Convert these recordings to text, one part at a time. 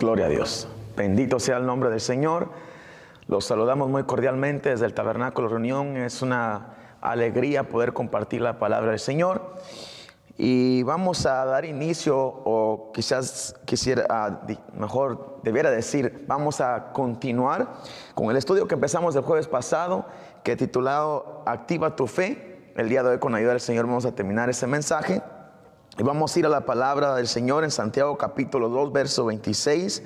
Gloria a Dios. Bendito sea el nombre del Señor. Los saludamos muy cordialmente desde el Tabernáculo Reunión. Es una alegría poder compartir la palabra del Señor. Y vamos a dar inicio, o quizás debiera decir, vamos a continuar con el estudio que empezamos el jueves pasado, que he titulado Activa tu fe. El día de hoy, con ayuda del Señor, vamos a terminar ese mensaje. Y vamos a ir a la palabra del Señor en Santiago capítulo 2, verso 26.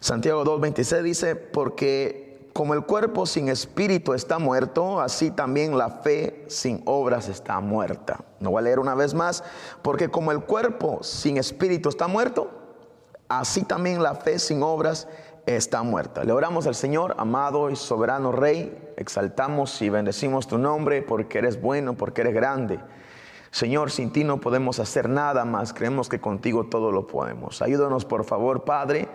Santiago 2, 26 dice: porque como el cuerpo sin espíritu está muerto, así también la fe sin obras está muerta. No voy a leer una vez más. Porque como el cuerpo sin espíritu está muerto, así también la fe sin obras está muerta. Le oramos al Señor. Amado y soberano Rey, exaltamos y bendecimos tu nombre, porque eres bueno, porque eres grande. Señor, sin ti no podemos hacer nada más. Creemos que contigo todo lo podemos. Ayúdanos, por favor, Padre,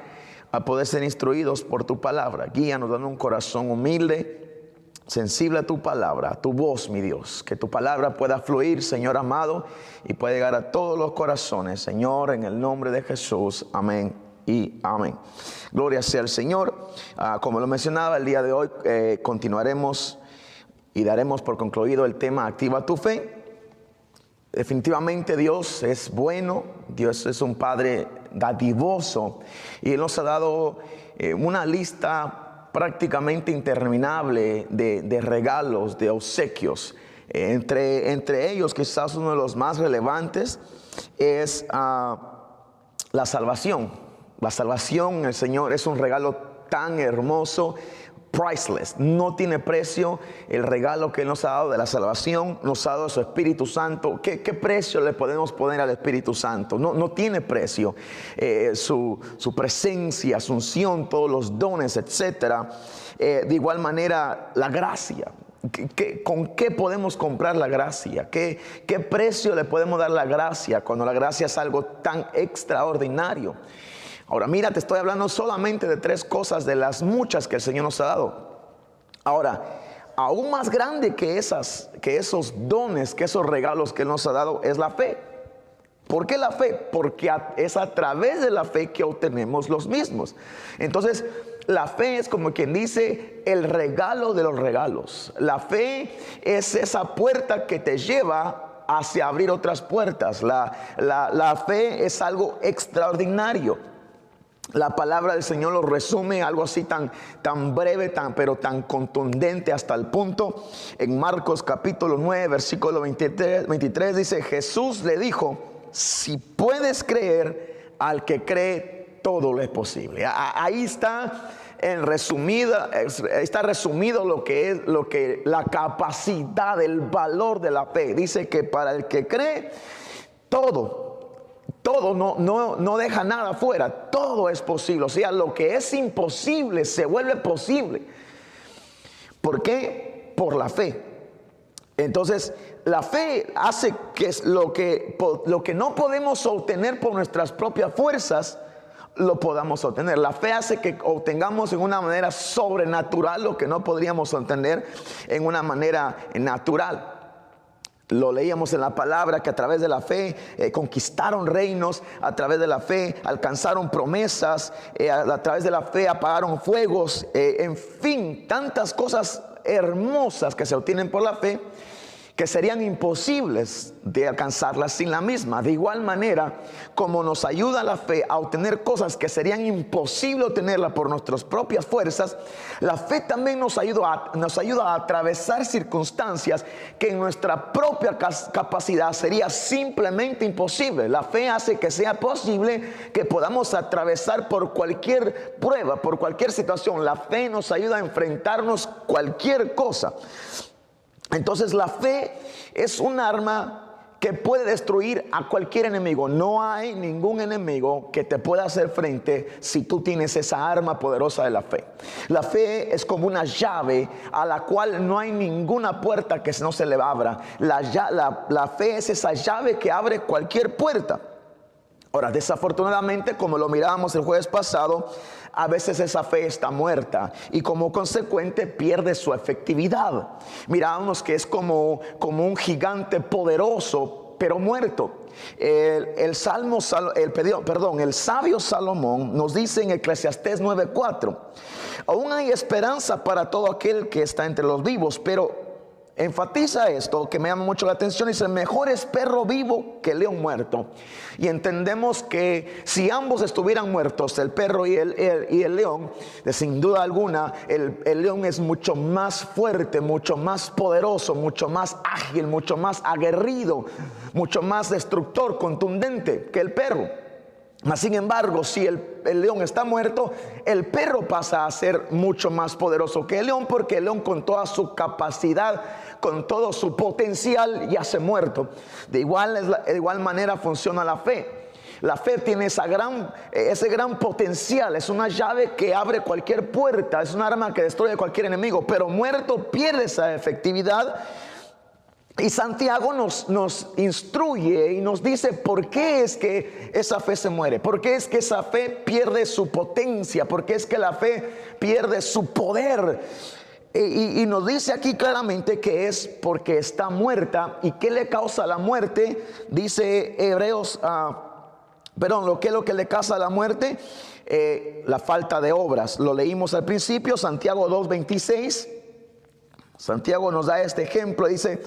a poder ser instruidos por tu palabra. Guíanos, dando un corazón humilde, sensible a tu palabra, a tu voz, mi Dios. Que tu palabra pueda fluir, Señor amado, y pueda llegar a todos los corazones, Señor, en el nombre de Jesús. Amén y amén. Gloria sea al Señor. Como lo mencionaba, el día de hoy continuaremos y daremos por concluido el tema Activa tu fe. Definitivamente Dios es bueno, Dios es un Padre dadivoso, y Él nos ha dado una lista prácticamente interminable de regalos, de obsequios. Entre ellos, quizás uno de los más relevantes es la salvación. La salvación, el Señor, es un regalo tan hermoso, priceless, no tiene precio. El regalo que Él nos ha dado de la salvación, nos ha dado su Espíritu Santo. ¿Qué precio le podemos poner al Espíritu Santo? No tiene precio. Su presencia, su unción, todos los dones, etcétera. De igual manera, la gracia. ¿Con qué podemos comprar la gracia? ¿Qué precio le podemos dar la gracia cuando la gracia es algo tan extraordinario? Ahora mira, te estoy hablando solamente de 3 cosas de las muchas que el Señor nos ha dado. Ahora, aún más grande que esos dones, que esos regalos que Él nos ha dado, es la fe. ¿Por qué la fe? Porque es a través de la fe que obtenemos los mismos. Entonces, la fe es, como quien dice, el regalo de los regalos. La fe es esa puerta que te lleva hacia abrir otras puertas. La fe es algo extraordinario. La palabra del Señor lo resume algo así tan breve, pero tan contundente hasta el punto. En Marcos capítulo 9, versículo 23 dice: Jesús le dijo: si puedes creer, al que cree todo le es posible. Ahí está está resumido lo que la capacidad, el valor de la fe. Dice que para el que cree, todo no deja nada fuera, todo es posible. O sea, lo que es imposible se vuelve posible. ¿Por qué? Por la fe. Entonces, la fe hace que lo que no podemos obtener por nuestras propias fuerzas, lo podamos obtener. La fe hace que obtengamos en una manera sobrenatural lo que no podríamos obtener en una manera natural. Lo leíamos en la palabra, que a través de la fe conquistaron reinos, a través de la fe alcanzaron promesas, a través de la fe apagaron fuegos, en fin, tantas cosas hermosas que se obtienen por la fe, que serían imposibles de alcanzarlas sin la misma. De igual manera, como nos ayuda la fe a obtener cosas que serían imposibles obtenerlas por nuestras propias fuerzas, la fe también nos ayuda a atravesar circunstancias que en nuestra propia capacidad sería simplemente imposible. La fe hace que sea posible que podamos atravesar por cualquier prueba, por cualquier situación. La fe nos ayuda a enfrentarnos cualquier cosa. Entonces la fe es un arma que puede destruir a cualquier enemigo. No hay ningún enemigo que te pueda hacer frente si tú tienes esa arma poderosa de la fe. La fe es como una llave a la cual no hay ninguna puerta que no se le abra. La fe es esa llave que abre cualquier puerta. Ahora, desafortunadamente, como lo mirábamos el jueves pasado, a veces esa fe está muerta y como consecuente pierde su efectividad. Mirábamos que es como un gigante poderoso, pero muerto. El sabio Salomón nos dice en Eclesiastés 9:4: aún hay esperanza para todo aquel que está entre los vivos, pero enfatiza esto que me llama mucho la atención. Dice: mejor es perro vivo que león muerto. Y entendemos que si ambos estuvieran muertos, el perro y el león, sin duda alguna el león es mucho más fuerte, mucho más poderoso, mucho más ágil, mucho más aguerrido, mucho más destructor, contundente que el perro. Mas sin embargo, si el león está muerto, el perro pasa a ser mucho más poderoso que el león, porque el león, con toda su capacidad, con todo su potencial, ya se muerto. De igual manera funciona la fe. La fe tiene ese gran potencial. Es una llave que abre cualquier puerta, es un arma que destruye cualquier enemigo, pero muerto pierde esa efectividad. Y Santiago nos instruye y nos dice por qué es que esa fe se muere, por qué es que esa fe pierde su potencia, por qué es que la fe pierde su poder. Y nos dice aquí claramente que es porque está muerta. ¿Y qué le causa la muerte? Dice Hebreos, ¿qué es lo que le causa la muerte? La falta de obras. Lo leímos al principio, Santiago 2:26. Santiago nos da este ejemplo, dice: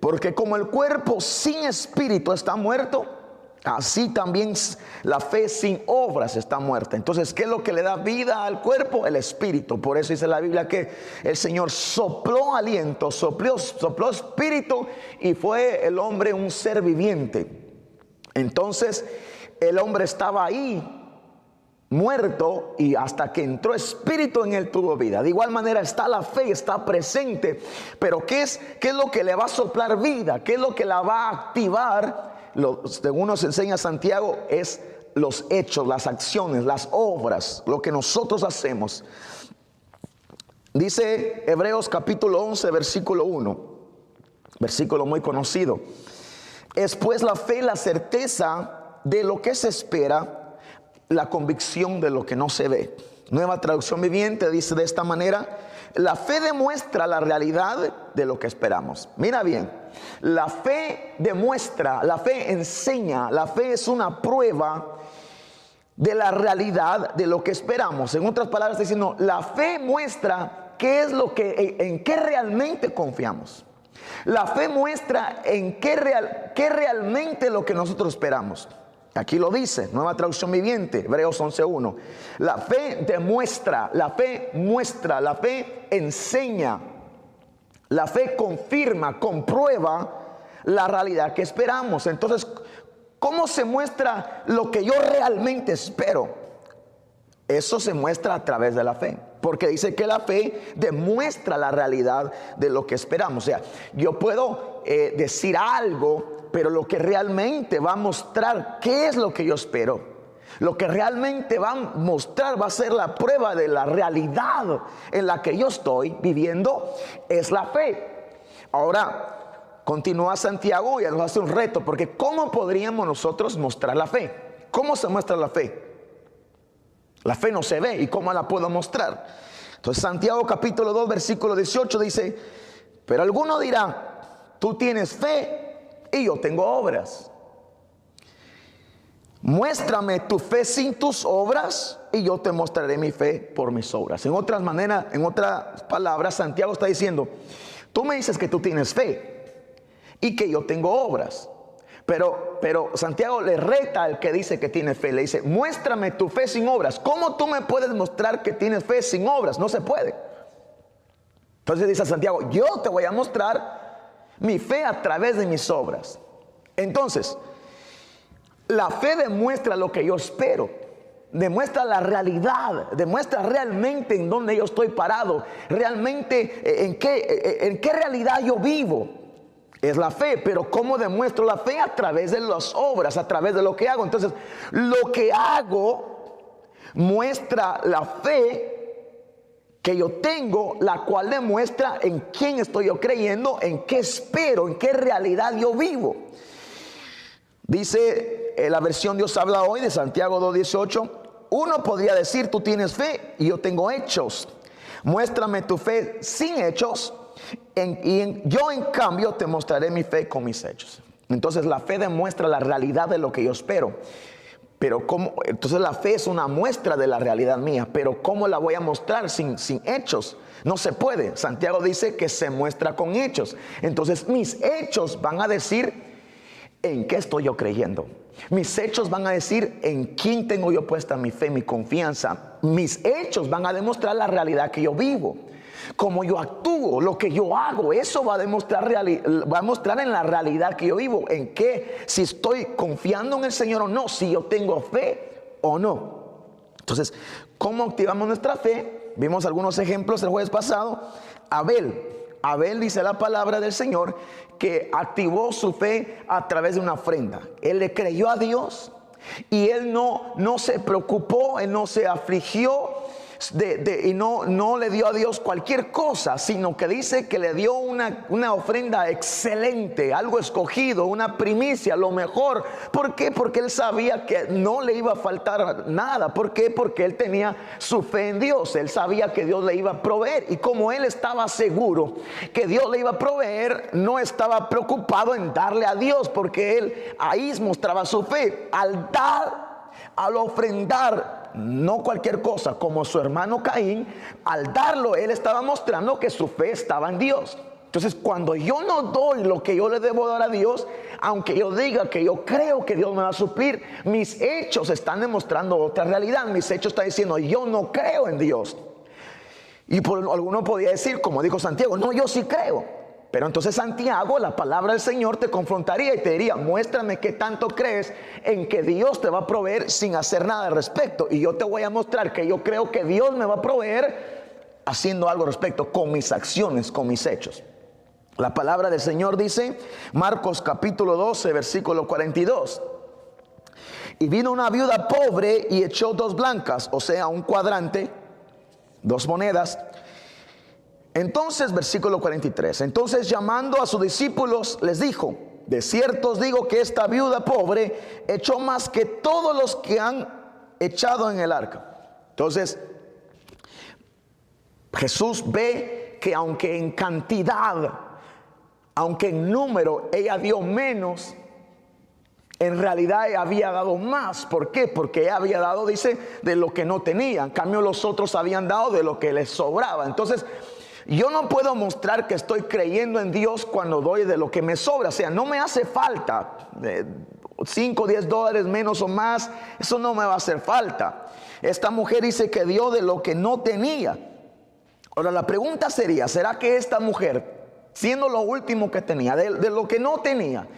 porque como el cuerpo sin espíritu está muerto, así también la fe sin obras está muerta. Entonces, ¿qué es lo que le da vida al cuerpo? El espíritu. Por eso dice la Biblia que el Señor sopló aliento, sopló espíritu, y fue el hombre un ser viviente. Entonces el hombre estaba ahí muerto, y hasta que entró espíritu en él tuvo vida. De igual manera está la fe, está presente. Pero ¿qué es lo que le va a soplar vida? ¿Qué es lo que la va a activar? Según nos enseña Santiago, es los hechos, las acciones, las obras, lo que nosotros hacemos. Dice Hebreos capítulo 11 versículo 1, versículo muy conocido: es pues la fe la certeza de lo que se espera, la convicción de lo que no se ve. Nueva Traducción Viviente dice de esta manera: la fe demuestra la realidad de lo que esperamos. Mira bien, la fe demuestra, la fe enseña, la fe es una prueba de la realidad de lo que esperamos. En otras palabras, está diciendo, la fe muestra qué es en qué realmente confiamos. La fe muestra en qué realmente es lo que nosotros esperamos. Aquí lo dice, Nueva Traducción Viviente, Hebreos 11:1. La fe demuestra, la fe muestra, la fe enseña, la fe confirma, comprueba la realidad que esperamos. Entonces, ¿cómo se muestra lo que yo realmente espero? Eso se muestra a través de la fe, porque dice que la fe demuestra la realidad de lo que esperamos. O sea, yo puedo decir algo, pero lo que realmente va a mostrar qué es lo que yo espero, lo que realmente va a mostrar, va a ser la prueba de la realidad en la que yo estoy viviendo, es la fe. Ahora, continúa Santiago y nos hace un reto, porque ¿cómo podríamos nosotros mostrar la fe? ¿Cómo se muestra la fe? La fe no se ve, ¿y cómo la puedo mostrar? Entonces Santiago capítulo 2 versículo 18 dice: pero alguno dirá, tú tienes fe y yo tengo obras. Muéstrame tu fe sin tus obras y yo te mostraré mi fe por mis obras. En otras palabras, Santiago está diciendo: tú me dices que tú tienes fe y que yo tengo obras. Pero Santiago le reta al que dice que tiene fe. Le dice: muéstrame tu fe sin obras. ¿Cómo tú me puedes mostrar que tienes fe sin obras? No se puede. Entonces dice Santiago: yo te voy a mostrar mi fe a través de mis obras. Entonces, la fe demuestra lo que yo espero, demuestra la realidad, demuestra realmente en dónde yo estoy parado, realmente en qué realidad yo vivo. Es la fe. Pero ¿cómo demuestro la fe? A través de las obras, a través de lo que hago. Entonces, lo que hago muestra la fe que yo tengo, la cual demuestra en quién estoy yo creyendo, en qué espero, en qué realidad yo vivo. Dice la versión Dios habla hoy de Santiago 2:18: uno podría decir, tú tienes fe y yo tengo hechos. Muéstrame tu fe sin hechos, yo en cambio te mostraré mi fe con mis hechos. Entonces la fe demuestra la realidad de lo que yo espero. Pero ¿cómo? Entonces la fe es una muestra de la realidad mía. Pero ¿cómo la voy a mostrar sin hechos? No se puede. Santiago dice que se muestra con hechos. Entonces mis hechos van a decir en qué estoy yo creyendo. Mis hechos van a decir en quién tengo yo puesta mi fe, mi confianza. Mis hechos van a demostrar la realidad que yo vivo. Cómo yo actúo, lo que yo hago, eso va a demostrar va a mostrar en la realidad que yo vivo, en qué, si estoy confiando en el Señor o no, si yo tengo fe o no. Entonces, ¿cómo activamos nuestra fe? Vimos algunos ejemplos el jueves pasado. Abel dice la palabra del Señor que activó su fe a través de una ofrenda. Él le creyó a Dios y él no se preocupó, él no se afligió y no le dio a Dios cualquier cosa, sino que dice que le dio una ofrenda excelente, algo escogido, una primicia, lo mejor. ¿Por qué? Porque él sabía que no le iba a faltar nada. ¿Por qué? Porque él tenía su fe en Dios. Él sabía que Dios le iba a proveer, y como él estaba seguro que Dios le iba a proveer, no estaba preocupado en darle a Dios, porque él ahí mostraba su fe al dar, al ofrendar. No cualquier cosa, como su hermano Caín, al darlo, él estaba mostrando que su fe estaba en Dios. Entonces, cuando yo no doy lo que yo le debo dar a Dios, aunque yo diga que yo creo que Dios me va a suplir, mis hechos están demostrando otra realidad. Mis hechos están diciendo, yo no creo en Dios. Y por alguno podría decir, como dijo Santiago, no, yo sí creo. Pero entonces Santiago, la palabra del Señor, te confrontaría y te diría, muéstrame qué tanto crees en que Dios te va a proveer sin hacer nada al respecto. Y yo te voy a mostrar que yo creo que Dios me va a proveer haciendo algo al respecto, con mis acciones, con mis hechos. La palabra del Señor dice, Marcos capítulo 12, versículo 42. Y vino una viuda pobre y echó 2 blancas, o sea, un cuadrante, 2 monedas. Entonces, versículo 43, entonces llamando a sus discípulos les dijo, de cierto os digo que esta viuda pobre echó más que todos los que han echado en el arca. Entonces, Jesús ve que aunque en cantidad, aunque en número ella dio menos, en realidad ella había dado más. ¿Por qué? Porque ella había dado, dice, de lo que no tenía. En cambio los otros habían dado de lo que les sobraba. Entonces, yo no puedo mostrar que estoy creyendo en Dios cuando doy de lo que me sobra. O sea, no me hace falta 5 o 10 dólares menos o más. Eso no me va a hacer falta. Esta mujer dice que dio de lo que no tenía. Ahora la pregunta sería, ¿será que esta mujer, siendo lo último que tenía, de lo que no tenía,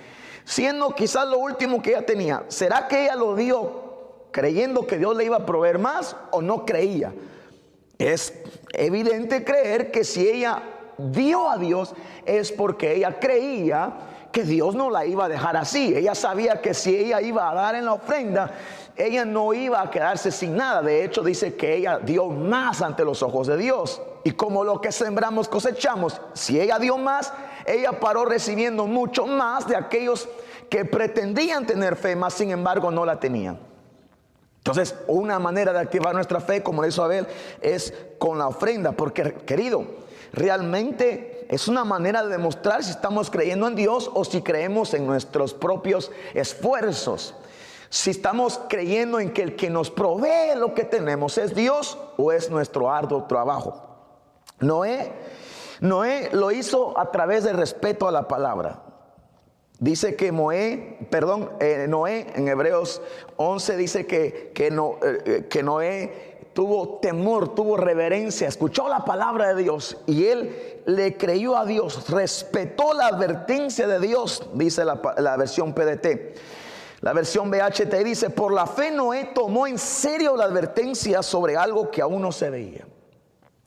siendo quizás lo último que ella tenía, ¿será que ella lo dio creyendo que Dios le iba a proveer más o no creía? Es evidente creer que si ella dio a Dios es porque ella creía que Dios no la iba a dejar así. Ella sabía que si ella iba a dar en la ofrenda, ella no iba a quedarse sin nada. De hecho, dice que ella dio más ante los ojos de Dios. Y como lo que sembramos cosechamos, si ella dio más, ella paró recibiendo mucho más de aquellos que pretendían tener fe, mas sin embargo no la tenían. Entonces, una manera de activar nuestra fe, como lo hizo Abel, es con la ofrenda. Porque, querido, realmente es una manera de demostrar si estamos creyendo en Dios o si creemos en nuestros propios esfuerzos. Si estamos creyendo en que el que nos provee lo que tenemos es Dios o es nuestro arduo trabajo. Noé lo hizo a través del respeto a la palabra. Dice que Noé en Hebreos 11 dice que Noé tuvo temor, tuvo reverencia, escuchó la palabra de Dios y él le creyó a Dios, respetó la advertencia de Dios, dice la versión PDT. La versión BHT dice, por la fe Noé tomó en serio la advertencia sobre algo que aún no se veía.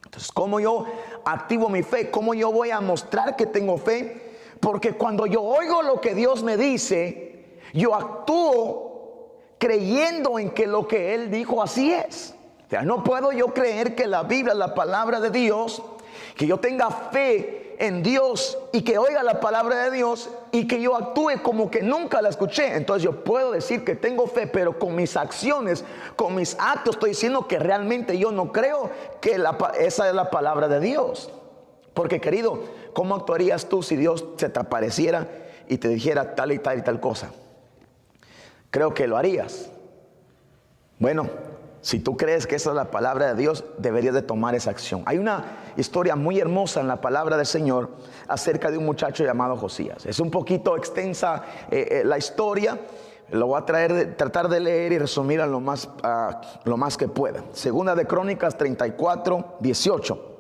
Entonces, ¿cómo yo activo mi fe? ¿Cómo yo voy a mostrar que tengo fe? Porque cuando yo oigo lo que Dios me dice, yo actúo creyendo en que lo que Él dijo así es. O sea, no puedo yo creer que la Biblia, la palabra de Dios, que yo tenga fe en Dios y que oiga la palabra de Dios y que yo actúe como que nunca la escuché. Entonces yo puedo decir que tengo fe, pero con mis acciones, con mis actos estoy diciendo que realmente yo no creo que esa es la palabra de Dios. Porque, querido, ¿cómo actuarías tú si Dios se te apareciera y te dijera tal y tal y tal cosa, creo que lo harías. Bueno, si tú crees que esa es la palabra de Dios, deberías de tomar esa acción. Hay una historia muy hermosa en la palabra del Señor acerca de un muchacho llamado Josías. Es un poquito extensa la historia. Lo voy a tratar de leer y resumir a lo más que pueda. Segunda de Crónicas 34, 18.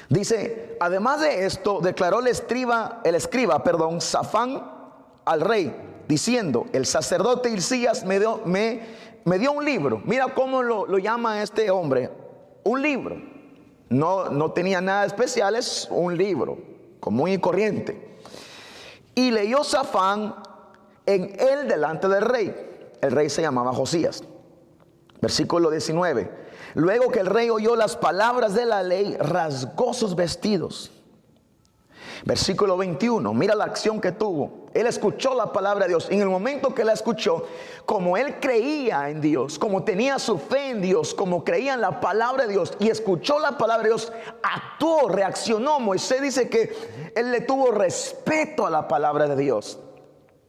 Dice: además de esto, declaró el escriba, Safán al rey, diciendo: el sacerdote Hilcías me dio un libro. Mira cómo lo llama este hombre, un libro. No tenía nada especial, es un libro común y corriente. Y leyó Safán en él delante del rey. El rey se llamaba Josías. Versículo 19. Luego que el rey oyó las palabras de la ley, rasgó sus vestidos. Versículo 21, mira la acción que tuvo. Él escuchó la palabra de Dios. En el momento que la escuchó, como él creía en Dios, como tenía su fe en Dios, como creía en la palabra de Dios y escuchó la palabra de Dios, actuó, reaccionó. Moisés dice que él le tuvo respeto a la palabra de Dios.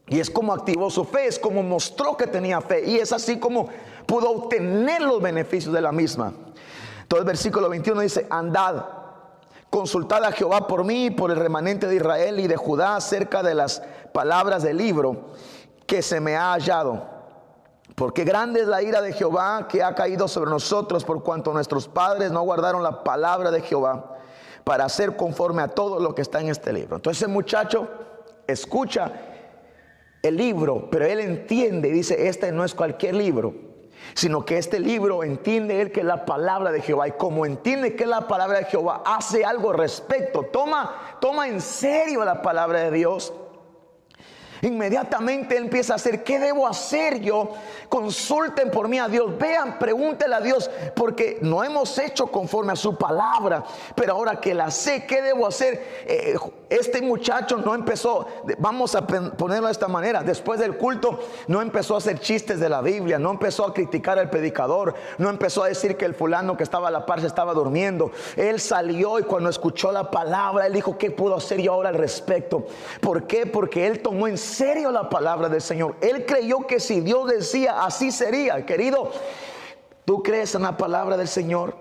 Y es como activó su fe, es como mostró que tenía fe. Y es así como pudo obtener los beneficios de la misma. Entonces el versículo 21 dice: andad, consultad a Jehová por mí, por el remanente de Israel y de Judá, acerca de las palabras del libro que se me ha hallado. Porque grande es la ira de Jehová que ha caído sobre nosotros, por cuanto nuestros padres no guardaron la palabra de Jehová para hacer conforme a todo lo que está en este libro. Entonces el muchacho escucha el libro, pero él entiende y dice: este no es cualquier libro, sino que este libro entiende él que es la palabra de Jehová. Y como entiende que es la palabra de Jehová, hace algo al respecto. Toma en serio la palabra de Dios. Inmediatamente él empieza a hacer: ¿qué debo hacer yo? Consulten por mí a Dios, vean, pregúntenle a Dios, porque no hemos hecho conforme a su palabra, pero ahora que la sé, ¿qué debo hacer? Este muchacho no empezó, vamos a ponerlo de esta manera, después del culto no empezó a hacer chistes de la Biblia, no empezó a criticar al predicador, no empezó a decir que el fulano que estaba a la par se estaba durmiendo. Él salió y cuando escuchó la palabra, él dijo: ¿qué puedo hacer yo ahora al respecto? ¿Por qué? Porque él tomó en serio la palabra del Señor. Él creyó que si Dios decía, así sería. Querido, ¿tú crees en la palabra del Señor?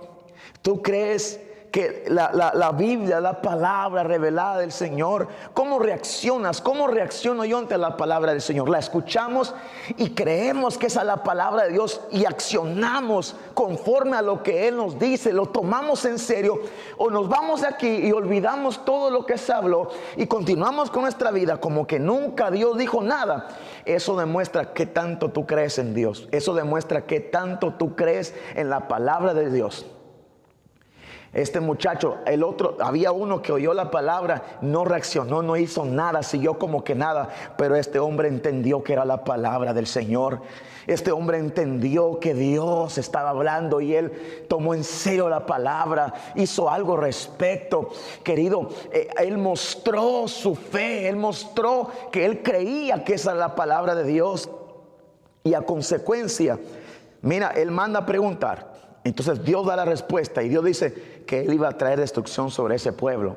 ¿Tú crees que la Biblia, la palabra revelada del Señor? ¿Cómo reaccionas? ¿Cómo reacciono yo ante la palabra del Señor? La escuchamos y creemos que esa es la palabra de Dios y accionamos conforme a lo que Él nos dice, lo tomamos en serio, o nos vamos de aquí y olvidamos todo lo que se habló y continuamos con nuestra vida como que nunca Dios dijo nada. Eso demuestra qué tanto tú crees en Dios. Eso demuestra qué tanto tú crees en la palabra de Dios. Este muchacho, el otro, había uno que oyó la palabra, no reaccionó, no hizo nada, siguió como que nada. Pero este hombre entendió que era la palabra del Señor. Este hombre entendió que Dios estaba hablando y él tomó en serio la palabra, hizo algo al respecto. Querido, él mostró su fe, él mostró que él creía que esa es la palabra de Dios. Y a consecuencia, mira, él manda a preguntar. Entonces Dios da la respuesta y Dios dice que Él iba a traer destrucción sobre ese pueblo.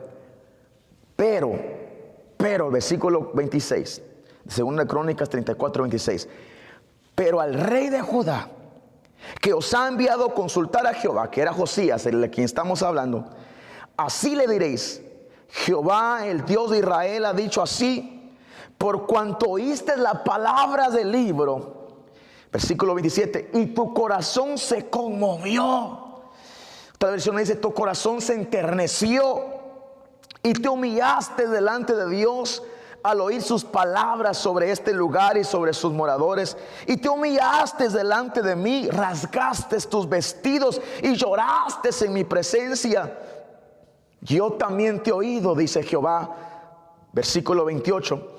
Pero, versículo 26, segunda Crónicas 34, 26. Pero al rey de Judá, que os ha enviado a consultar a Jehová, que era Josías, el de quien estamos hablando, así le diréis: Jehová, el Dios de Israel, ha dicho así: por cuanto oíste la palabra del libro. Versículo 27, y tu corazón se conmovió. Otra versión dice: tu corazón se enterneció y te humillaste delante de Dios al oír sus palabras sobre este lugar y sobre sus moradores. Y te humillaste delante de mí, rasgaste tus vestidos y lloraste en mi presencia. Yo también te he oído, dice Jehová. Versículo 28,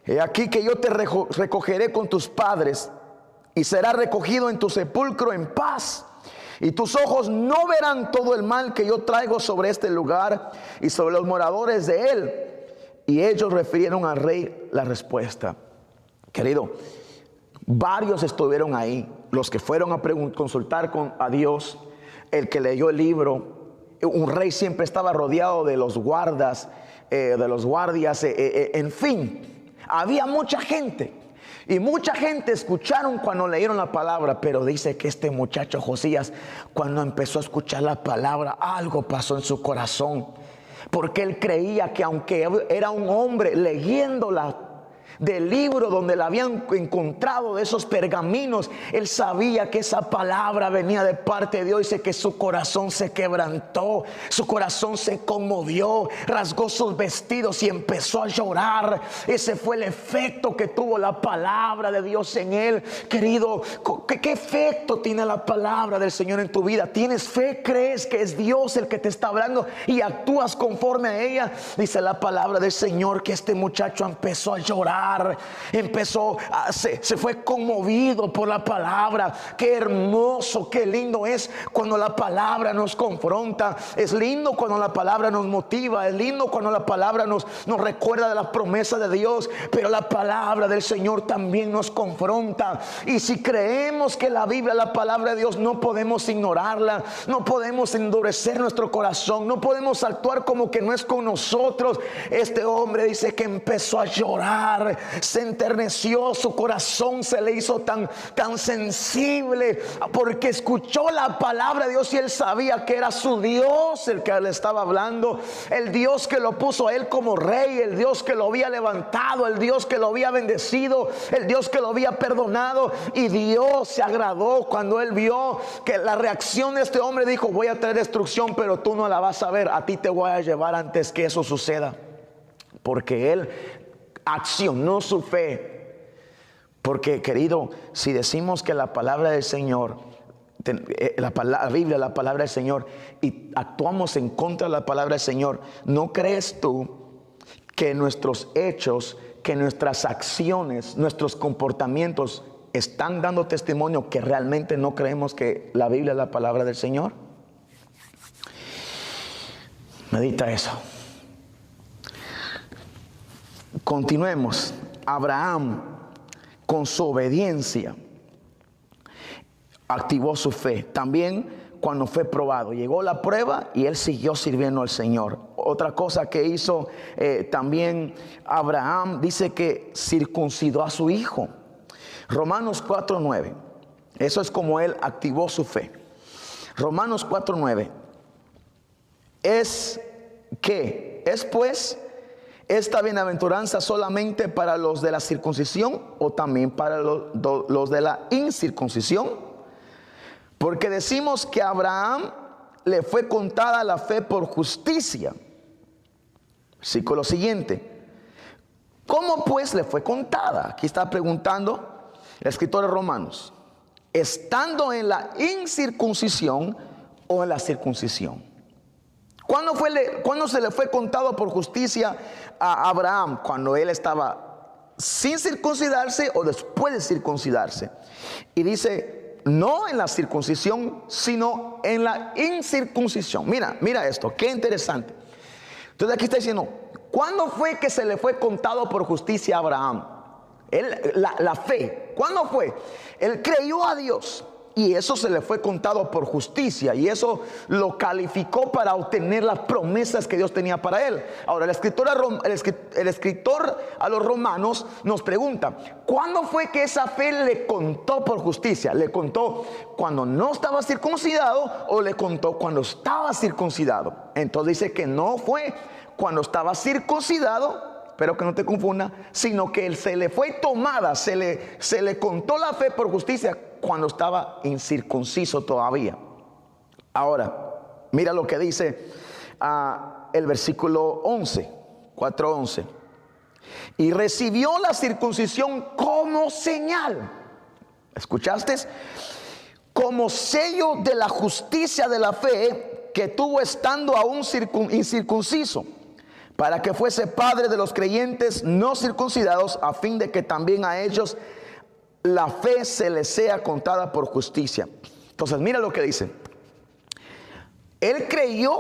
he aquí que yo te recogeré con tus padres y será recogido en tu sepulcro en paz. Y tus ojos no verán todo el mal que yo traigo sobre este lugar y sobre los moradores de él. Y ellos refirieron al rey la respuesta. Querido, varios estuvieron ahí. Los que fueron a consultar a Dios, el que leyó el libro. Un rey siempre estaba rodeado de los guardas, de los guardias, en fin, había mucha gente. Y mucha gente escucharon cuando leyeron la palabra, pero dice que este muchacho Josías, cuando empezó a escuchar la palabra, algo pasó en su corazón. Porque él creía que aunque era un hombre leyéndola del libro donde la habían encontrado, de esos pergaminos, él sabía que esa palabra venía de parte de Dios. Dice que su corazón se quebrantó, su corazón se conmovió, rasgó sus vestidos y empezó a llorar. Ese fue el efecto que tuvo la palabra de Dios en él. Querido, ¿qué efecto tiene la palabra del Señor en tu vida? ¿Tienes fe? ¿Crees que es Dios el que te está hablando y actúas conforme a ella? Dice la palabra del Señor que este muchacho empezó a llorar. Se fue conmovido por la palabra. Qué hermoso, qué lindo es cuando la palabra nos confronta. Es lindo cuando la palabra nos motiva. Es lindo cuando la palabra nos recuerda de la promesa de Dios. Pero la palabra del Señor también nos confronta. Y si creemos que la Biblia es la palabra de Dios, no podemos ignorarla. No podemos endurecer nuestro corazón. No podemos actuar como que no es con nosotros. Este hombre dice que empezó a llorar. Se enterneció, su corazón se le hizo tan sensible, porque escuchó la palabra de Dios y él sabía que era su Dios el que le estaba hablando, el Dios que lo puso a él como rey, el Dios que lo había levantado, el Dios que lo había bendecido, el Dios que lo había perdonado. Y Dios se agradó cuando él vio que la reacción de este hombre. Dijo: voy a traer destrucción, pero tú no la vas a ver, a ti te voy a llevar antes que eso suceda. Porque él accionó su fe. Porque, querido, si decimos que la palabra del Señor, la Biblia, la palabra del Señor, y actuamos en contra de la palabra del Señor, ¿no crees tú que nuestros hechos, que nuestras acciones, nuestros comportamientos están dando testimonio que realmente no creemos que la Biblia es la palabra del Señor? Medita eso. Continuemos. Abraham, con su obediencia, activó su fe. También cuando fue probado, llegó la prueba y él siguió sirviendo al Señor. Otra cosa que hizo también Abraham, dice que circuncidó a su hijo. Romanos 4:9. Eso es como él activó su fe. Romanos 4:9. Es pues esta bienaventuranza solamente para los de la circuncisión o también para los de la incircuncisión. Porque decimos que a Abraham le fue contada la fe por justicia. Versículo siguiente. ¿Cómo pues le fue contada? Aquí está preguntando el escritor de Romanos. ¿Estando en la incircuncisión o en la circuncisión? ¿Cuándo se le fue contado por justicia a Abraham? ¿Cuando él estaba sin circuncidarse o después de circuncidarse? Y dice, no en la circuncisión, sino en la incircuncisión. Mira esto, qué interesante. Entonces aquí está diciendo, ¿cuándo fue que se le fue contado por justicia a Abraham? La fe. ¿Cuándo fue? Él creyó a Dios. Y eso se le fue contado por justicia. Y eso lo calificó para obtener las promesas que Dios tenía para él. Ahora el escritor a los romanos nos pregunta, ¿cuándo fue que esa fe le contó por justicia? ¿Le contó cuando no estaba circuncidado o le contó cuando estaba circuncidado? Entonces dice que no fue cuando estaba circuncidado, pero que no te confunda, sino que se le fue tomada, se le contó la fe por justicia cuando estaba incircunciso todavía. Ahora, mira lo que dice el versículo 11, 4:11. Y recibió la circuncisión como señal. ¿Escuchaste? Como sello de la justicia de la fe que tuvo estando aún incircunciso, para que fuese padre de los creyentes no circuncidados, a fin de que también a ellos la fe se les sea contada por justicia. Entonces mira lo que dice. Él creyó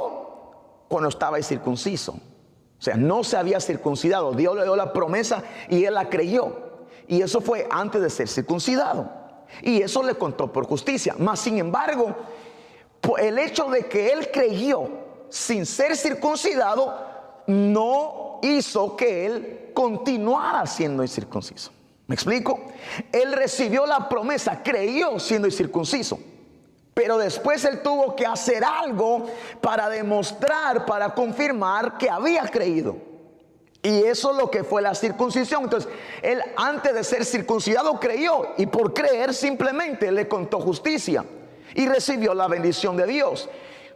cuando estaba incircunciso. O sea, no se había circuncidado. Dios le dio la promesa y él la creyó. Y eso fue antes de ser circuncidado. Y eso le contó por justicia. Mas sin embargo, el hecho de que él creyó sin ser circuncidado no hizo que él continuara siendo incircunciso. ¿Me explico? Él recibió la promesa, creyó siendo incircunciso, pero después él tuvo que hacer algo para demostrar, para confirmar que había creído. Y eso es lo que fue la circuncisión. Entonces, él antes de ser circuncidado creyó, y por creer simplemente le contó justicia y recibió la bendición de Dios.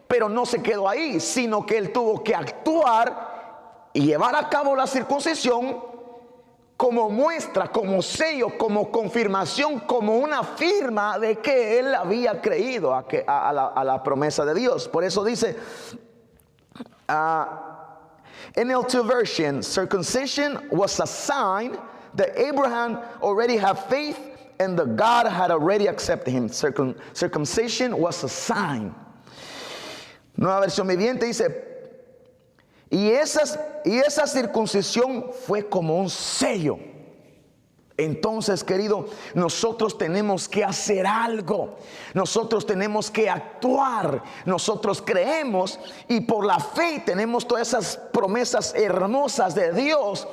Pero no se quedó ahí, sino que él tuvo que actuar y llevar a cabo la circuncisión como muestra, como sello, como confirmación, como una firma de que él había creído a la promesa de Dios. Por eso dice NL2 version, circumcision was a sign that Abraham already had faith and that God had already accepted him. Circumcision was a sign. Nueva versión viviente dice, y esa circuncisión fue como un sello. Entonces, querido, nosotros tenemos que hacer algo. Nosotros tenemos que actuar. Nosotros creemos y por la fe tenemos todas esas promesas hermosas de Dios.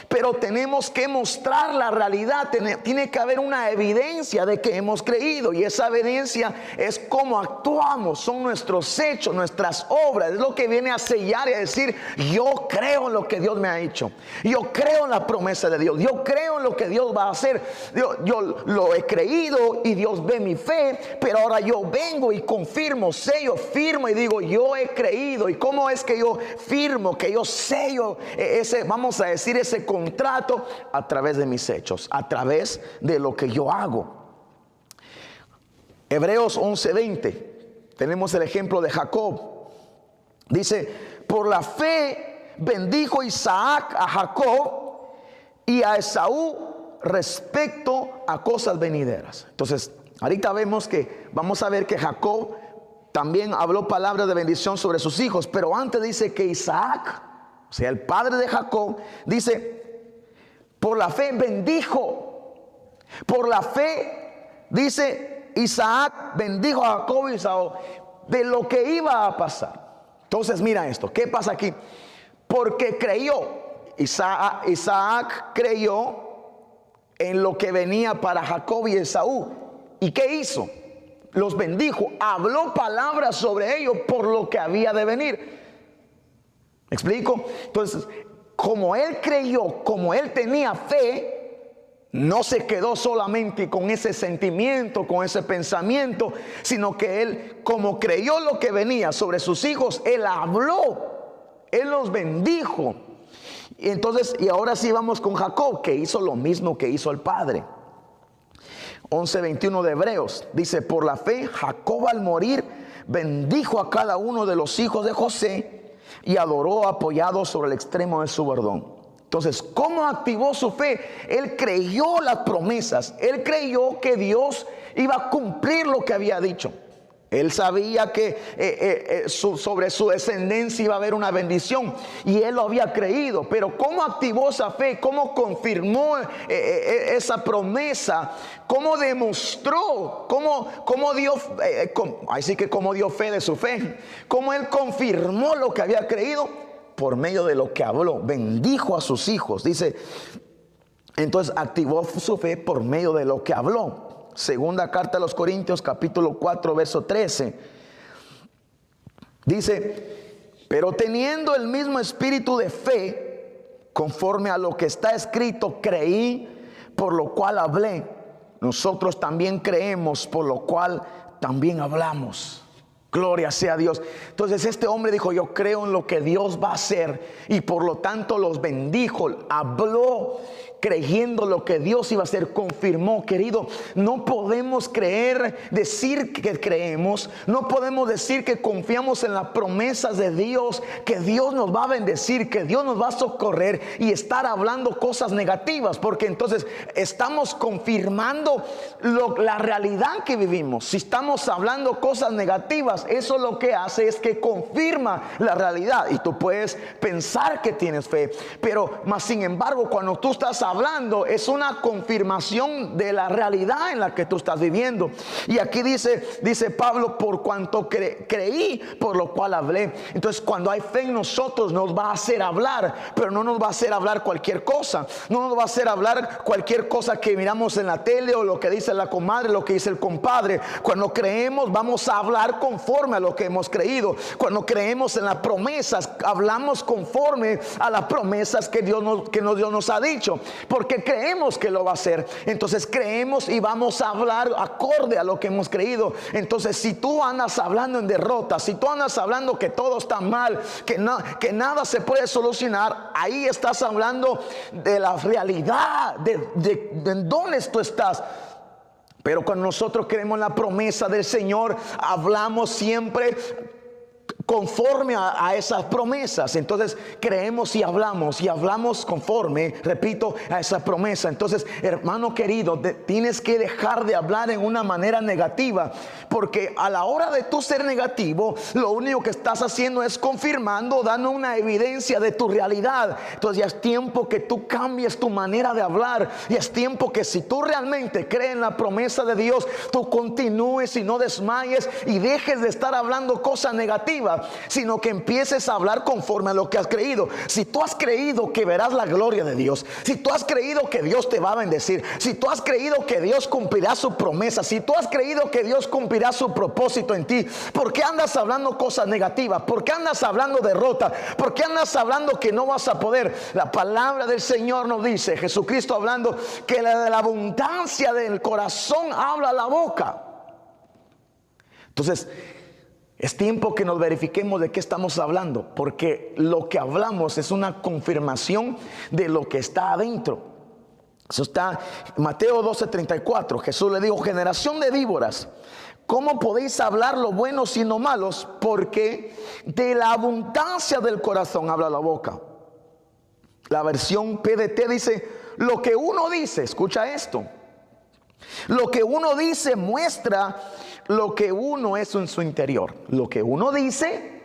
Pero tenemos que mostrar la realidad. Tiene que haber una evidencia de que hemos creído. Y esa evidencia es cómo actuamos. Son nuestros hechos, nuestras obras. Es lo que viene a sellar y a decir: yo creo en lo que Dios me ha hecho. Yo creo en la promesa de Dios. Yo creo en lo que Dios va a hacer. Yo lo he creído y Dios ve mi fe. Pero ahora yo vengo y confirmo, sello, firmo y digo: yo he creído. ¿Y cómo es que yo firmo, que yo sello ese, vamos a decir, ese contrato? A través de mis hechos, a través de lo que yo hago. Hebreos 11:20, tenemos el ejemplo de Jacob. Dice: por la fe bendijo Isaac a Jacob y a Esaú respecto a cosas venideras. Entonces, ahorita vamos a ver que Jacob también habló palabras de bendición sobre sus hijos, pero antes dice que Isaac, o sea, el padre de Jacob, dice: por la fe bendijo. Por la fe, dice, Isaac bendijo a Jacob y Esaú de lo que iba a pasar. Entonces mira esto, ¿qué pasa aquí? Porque creyó, Isaac creyó en lo que venía para Jacob y Esaú. ¿Y qué hizo? Los bendijo, habló palabras sobre ellos por lo que había de venir. ¿Me explico? Entonces, como él creyó, como él tenía fe, no se quedó solamente con ese sentimiento, con ese pensamiento, sino que él, como creyó lo que venía sobre sus hijos, él habló, él los bendijo. Y entonces, y ahora sí vamos con Jacob, que hizo lo mismo que hizo el padre. 11:21 de Hebreos dice: por la fe Jacob al morir bendijo a cada uno de los hijos de José y adoró apoyado sobre el extremo de su bordón. Entonces, ¿cómo activó su fe? Él creyó las promesas. Él creyó que Dios iba a cumplir lo que había dicho. Él sabía que sobre su descendencia iba a haber una bendición, y él lo había creído. Pero ¿cómo activó esa fe? ¿Cómo confirmó esa promesa? ¿Cómo demostró? ¿Cómo dio, así que cómo dio fe de su fe? ¿Cómo él confirmó lo que había creído? Por medio de lo que habló. Bendijo a sus hijos. Dice, entonces activó su fe por medio de lo que habló. Segunda carta a los Corintios, capítulo 4, verso 13. Dice: pero teniendo el mismo espíritu de fe, conforme a lo que está escrito, creí, por lo cual hablé. Nosotros también creemos, por lo cual también hablamos. Gloria sea a Dios. Entonces este hombre dijo: yo creo en lo que Dios va a hacer, y por lo tanto los bendijo, habló creyendo lo que Dios iba a hacer, confirmó. Querido, no podemos decir que creemos, no podemos decir que confiamos en las promesas de Dios, que Dios nos va a bendecir, que Dios nos va a socorrer, y estar hablando cosas negativas, porque entonces estamos confirmando la realidad que vivimos. Si estamos hablando cosas negativas, eso lo que hace es que confirma la realidad, y tú puedes pensar que tienes fe, pero más sin embargo, cuando tú estás hablando es una confirmación de la realidad en la que tú estás viviendo. Y aquí dice Pablo, por cuanto creí, por lo cual hablé. Entonces, cuando hay fe en nosotros, nos va a hacer hablar, pero no nos va a hacer hablar cualquier cosa. No nos va a hacer hablar cualquier cosa que miramos en la tele, o lo que dice la comadre, lo que dice el compadre. Cuando creemos, vamos a hablar conforme a lo que hemos creído. Cuando creemos en las promesas, hablamos conforme a las promesas que Dios nos ha dicho, porque creemos que lo va a hacer. Entonces creemos y vamos a hablar acorde a lo que hemos creído. Entonces, si tú andas hablando en derrota, si tú andas hablando que todo está mal, que nada se puede solucionar, ahí estás hablando de la realidad, de dónde tú estás. Pero cuando nosotros creemos en la promesa del Señor, hablamos siempre conforme a esas promesas. Entonces creemos y hablamos conforme, repito, a esa promesa. Entonces, hermano querido, tienes que dejar de hablar en una manera negativa, porque a la hora de tú ser negativo, lo único que estás haciendo es confirmando, dando una evidencia de tu realidad. Entonces ya es tiempo que tú cambies tu manera de hablar, y es tiempo que, si tú realmente crees en la promesa de Dios, tú continúes y no desmayes y dejes de estar hablando cosas negativas, sino que empieces a hablar conforme a lo que has creído. Si tú has creído que verás la gloria de Dios, si tú has creído que Dios te va a bendecir, si tú has creído que Dios cumplirá su promesa, si tú has creído que Dios cumplirá su propósito en ti, ¿por qué andas hablando cosas negativas? ¿Por qué andas hablando derrota? ¿Por qué andas hablando que no vas a poder? La palabra del Señor nos dice, Jesucristo hablando, que de la abundancia del corazón habla la boca. Entonces, es tiempo que nos verifiquemos de qué estamos hablando, porque lo que hablamos es una confirmación de lo que está adentro. Eso está en Mateo 12:34. Jesús le dijo: generación de víboras, ¿cómo podéis hablar lo bueno sino malos? Porque de la abundancia del corazón habla la boca. La versión PDT dice: lo que uno dice, escucha esto, lo que uno dice muestra lo que uno es en su interior. Lo que uno dice,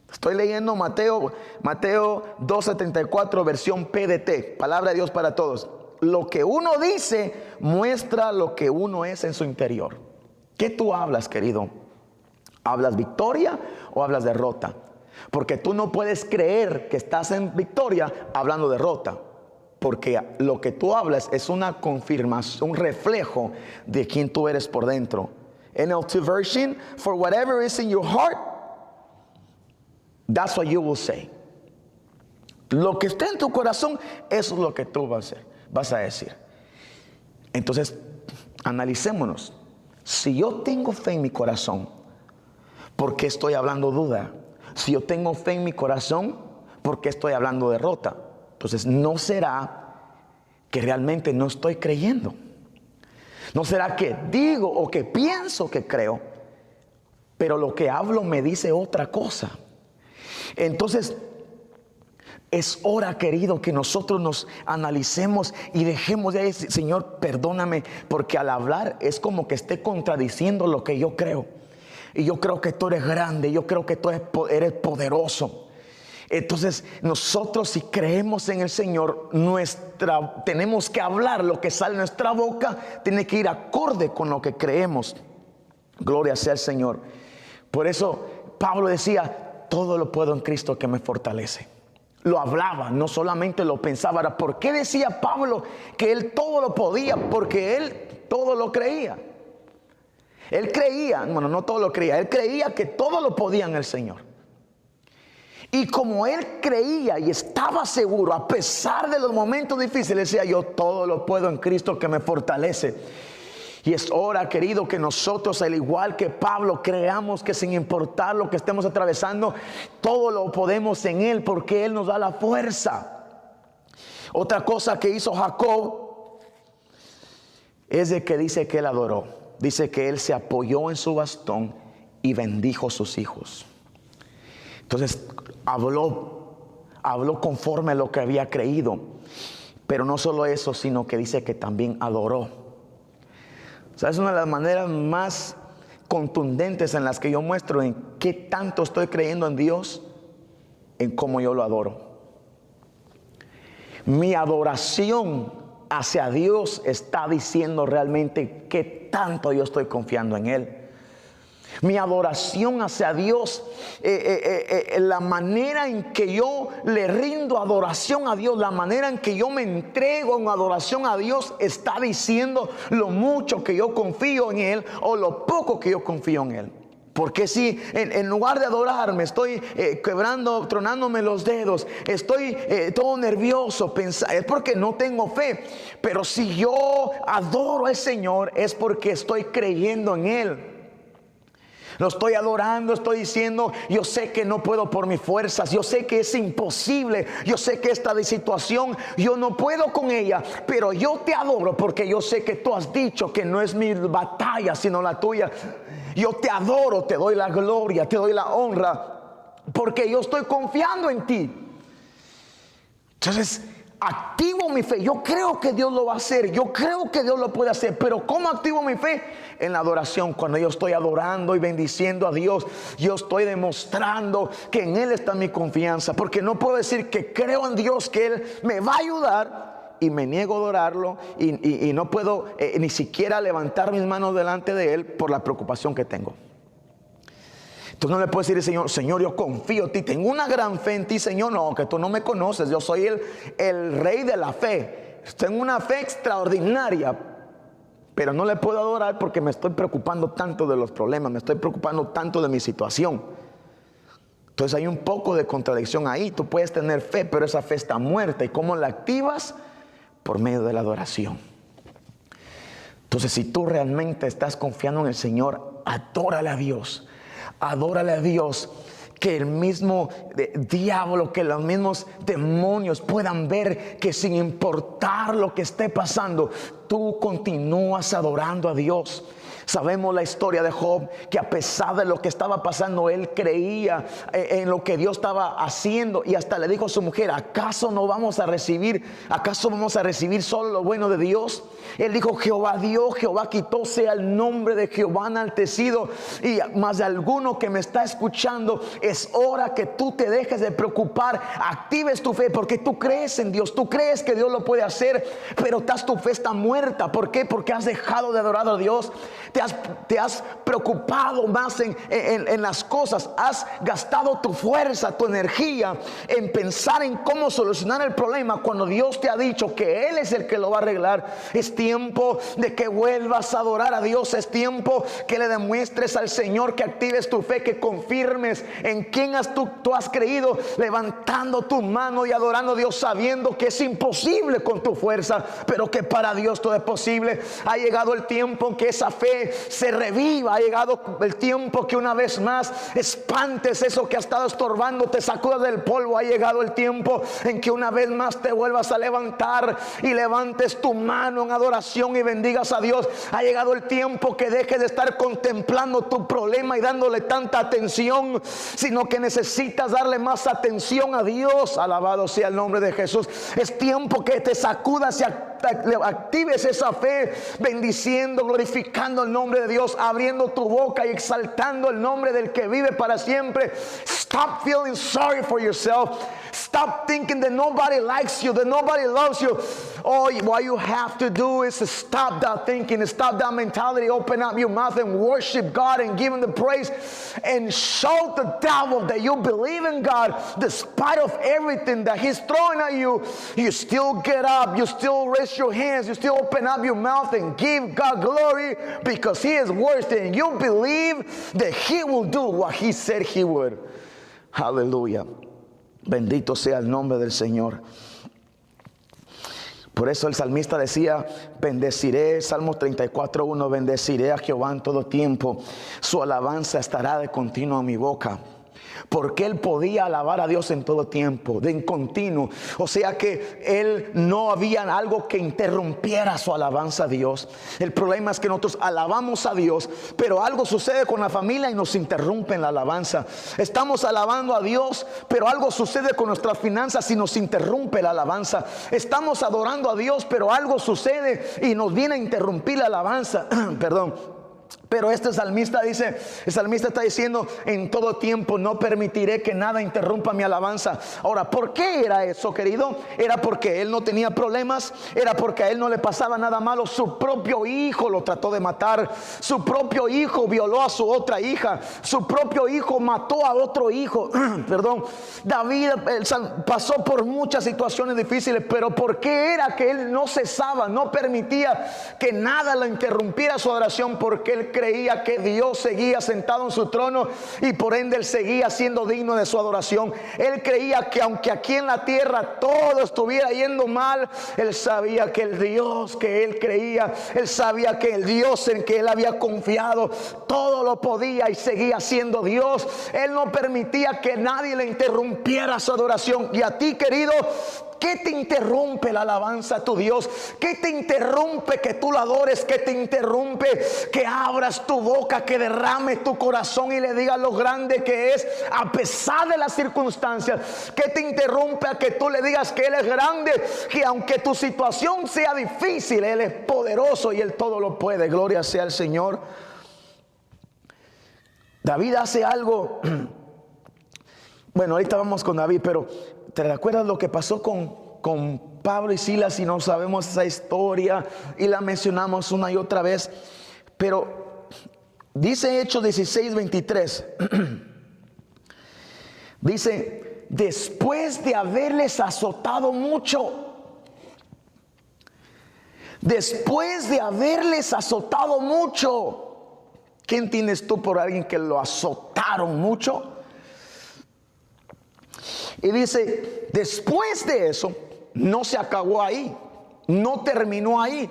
estoy leyendo Mateo 12:34, versión PDT, palabra de Dios para todos. Lo que uno dice muestra lo que uno es en su interior. ¿Qué tú hablas, querido? ¿Hablas victoria o hablas derrota? Porque tú no puedes creer que estás en victoria hablando derrota, porque lo que tú hablas es una confirmación, un reflejo de quién tú eres por dentro. NLT version: for whatever is in your heart, that's what you will say. Lo que está en tu corazón, eso es lo que tú vas a decir. Entonces, analicémonos. Si yo tengo fe en mi corazón, ¿por qué estoy hablando duda? Si yo tengo fe en mi corazón, ¿por qué estoy hablando derrota? Entonces, ¿no será que realmente no estoy creyendo? ¿No será que digo o que pienso que creo, pero lo que hablo me dice otra cosa? Entonces, es hora, querido, que nosotros nos analicemos y dejemos de decir: Señor, perdóname, porque al hablar es como que esté contradiciendo lo que yo creo. Y yo creo que tú eres grande, yo creo que tú eres poderoso. Entonces, nosotros, si creemos en el Señor, tenemos que hablar. Lo que sale de nuestra boca tiene que ir acorde con lo que creemos. Gloria sea al Señor. Por eso Pablo decía: todo lo puedo en Cristo que me fortalece. Lo hablaba, no solamente lo pensaba. Ahora, ¿por qué decía Pablo que él todo lo podía? Porque él todo lo creía. Él creía, bueno, no todo lo creía, él creía que todo lo podía en el Señor. Y como él creía y estaba seguro, a pesar de los momentos difíciles, decía: yo todo lo puedo en Cristo que me fortalece. Y es hora, querido, que nosotros, al igual que Pablo, creamos que sin importar lo que estemos atravesando, todo lo podemos en Él, porque Él nos da la fuerza. Otra cosa que hizo Jacob es de que dice que él adoró. Dice que él se apoyó en su bastón y bendijo a sus hijos. Entonces habló conforme a lo que había creído. Pero no solo eso, sino que dice que también adoró. O sea, es una de las maneras más contundentes en las que yo muestro en qué tanto estoy creyendo en Dios, en cómo yo lo adoro. Mi adoración hacia Dios está diciendo realmente qué tanto yo estoy confiando en Él. Mi adoración hacia Dios, la manera en que yo le rindo adoración a Dios, la manera en que yo me entrego en adoración a Dios, está diciendo lo mucho que yo confío en Él o lo poco que yo confío en Él. Porque si en lugar de adorarme estoy quebrando, tronándome los dedos, estoy todo nervioso, es porque no tengo fe. Pero si yo adoro al Señor es porque estoy creyendo en Él. Lo estoy adorando, estoy diciendo, yo sé que no puedo por mis fuerzas, yo sé que es imposible, yo sé que esta situación yo no puedo con ella, pero yo te adoro porque yo sé que tú has dicho que no es mi batalla sino la tuya. Yo te adoro, te doy la gloria, te doy la honra, porque yo estoy confiando en ti. Entonces, activo mi fe. Yo creo que Dios lo va a hacer, yo creo que Dios lo puede hacer. Pero ¿cómo activo mi fe? En la adoración. Cuando yo estoy adorando y bendiciendo a Dios, yo estoy demostrando que en Él está mi confianza. Porque no puedo decir que creo en Dios, que Él me va a ayudar, y me niego a adorarlo y no puedo ni siquiera levantar mis manos delante de Él por la preocupación que tengo. Entonces no le puedo decir al Señor, Señor, yo confío en ti, tengo una gran fe en ti, Señor. No, que tú no me conoces, yo soy el rey de la fe. Tengo una fe extraordinaria, pero no le puedo adorar porque me estoy preocupando tanto de los problemas, me estoy preocupando tanto de mi situación. Entonces hay un poco de contradicción ahí. Tú puedes tener fe, pero esa fe está muerta. ¿Y cómo la activas? Por medio de la adoración. Entonces, si tú realmente estás confiando en el Señor, adórale a Dios. Adórale a Dios, que el mismo diablo, que los mismos demonios puedan ver que sin importar lo que esté pasando, tú continúas adorando a Dios. Sabemos la historia de Job, que a pesar de lo que estaba pasando, él creía en lo que Dios estaba haciendo, y hasta le dijo a su mujer, ¿acaso vamos a recibir solo lo bueno de Dios? Él dijo, Jehová dio, Jehová quitó, sea el nombre de Jehová enaltecido. Y más de alguno que me está escuchando, es hora que tú te dejes de preocupar, actives tu fe, porque tú crees en Dios, tú crees que Dios lo puede hacer, pero tu fe está muerta. ¿Por qué? Porque has dejado de adorar a Dios. Te has preocupado más en las cosas, has gastado tu fuerza, tu energía en pensar en cómo solucionar el problema, cuando Dios te ha dicho que Él es el que lo va a arreglar. Es tiempo de que vuelvas a adorar a Dios, es tiempo que le demuestres al Señor, que actives tu fe, que confirmes en quién tú has creído, levantando tu mano y adorando a Dios, sabiendo que es imposible con tu fuerza, pero que para Dios todo es posible. Ha llegado el tiempo en que esa fe se reviva, ha llegado el tiempo que una vez más espantes eso que ha estado estorbando, te sacudas del polvo. Ha llegado el tiempo en que una vez más te vuelvas a levantar y levantes tu mano en adoración y bendigas a Dios. Ha llegado el tiempo que dejes de estar contemplando tu problema y dándole tanta atención, sino que necesitas darle más atención a Dios. Alabado sea el nombre de Jesús. Es tiempo que te sacudas y actives esa fe, bendiciendo, glorificando el nombre de Dios, abriendo tu boca y exaltando el nombre del que vive para siempre. Stop feeling sorry for yourself. Stop thinking that nobody likes you, that nobody loves you. Oh, what you have to do is to stop that thinking, stop that mentality. Open up your mouth and worship God and give Him the praise, and show the devil that you believe in God despite of everything that He's throwing at you. You still get up, you still raise your hands, you still open up your mouth and give God glory, because He is worthy, and you believe that He will do what He said He would. Aleluya. Bendito sea el nombre del Señor. Por eso el salmista decía, bendeciré, Salmos 34:1, bendeciré a Jehová en todo tiempo, su alabanza estará de continuo en mi boca. Porque él podía alabar a Dios en todo tiempo, de en continuo. O sea que él no había algo que interrumpiera su alabanza a Dios. El problema es que nosotros alabamos a Dios, pero algo sucede con la familia y nos interrumpen la alabanza. Estamos alabando a Dios, pero algo sucede con nuestras finanzas y nos interrumpe la alabanza. Estamos adorando a Dios, pero algo sucede y nos viene a interrumpir la alabanza. Perdón. Pero este salmista dice, el salmista está diciendo: en todo tiempo no permitiré que nada interrumpa mi alabanza. Ahora, ¿por qué era eso, querido? Era porque él no tenía problemas, era porque a él no le pasaba nada malo. Su propio hijo lo trató de matar, su propio hijo violó a su otra hija, su propio hijo mató a otro hijo. Perdón, David pasó por muchas situaciones difíciles, pero ¿por qué era que él no cesaba, no permitía que nada lo interrumpiera su adoración? Porque él creía que Dios seguía sentado en su trono y por ende él seguía siendo digno de su adoración. Él creía que aunque aquí en la tierra todo estuviera yendo mal, él sabía que el Dios que él creía, él sabía que el Dios en que él había confiado, todo lo podía y seguía siendo Dios. Él no permitía que nadie le interrumpiera su adoración. Y a ti, querido, ¿qué te interrumpe la alabanza a tu Dios? ¿Qué te interrumpe que tú lo adores? ¿Qué te interrumpe que abras tu boca, que derrames tu corazón y le digas lo grande que es a pesar de las circunstancias? ¿Qué te interrumpe a que tú le digas que Él es grande, que aunque tu situación sea difícil, Él es poderoso y Él todo lo puede? Gloria sea al Señor. David hace algo. Bueno, ahorita vamos con David, pero ¿te recuerdas lo que pasó con Pablo y Silas? Y no sabemos esa historia y la mencionamos una y otra vez. Pero dice Hechos 16:23. Dice: después de haberles azotado mucho. Después de haberles azotado mucho. ¿Qué entiendes tú por alguien que lo azotaron mucho? Y dice, después de eso, no se acabó ahí, no terminó ahí,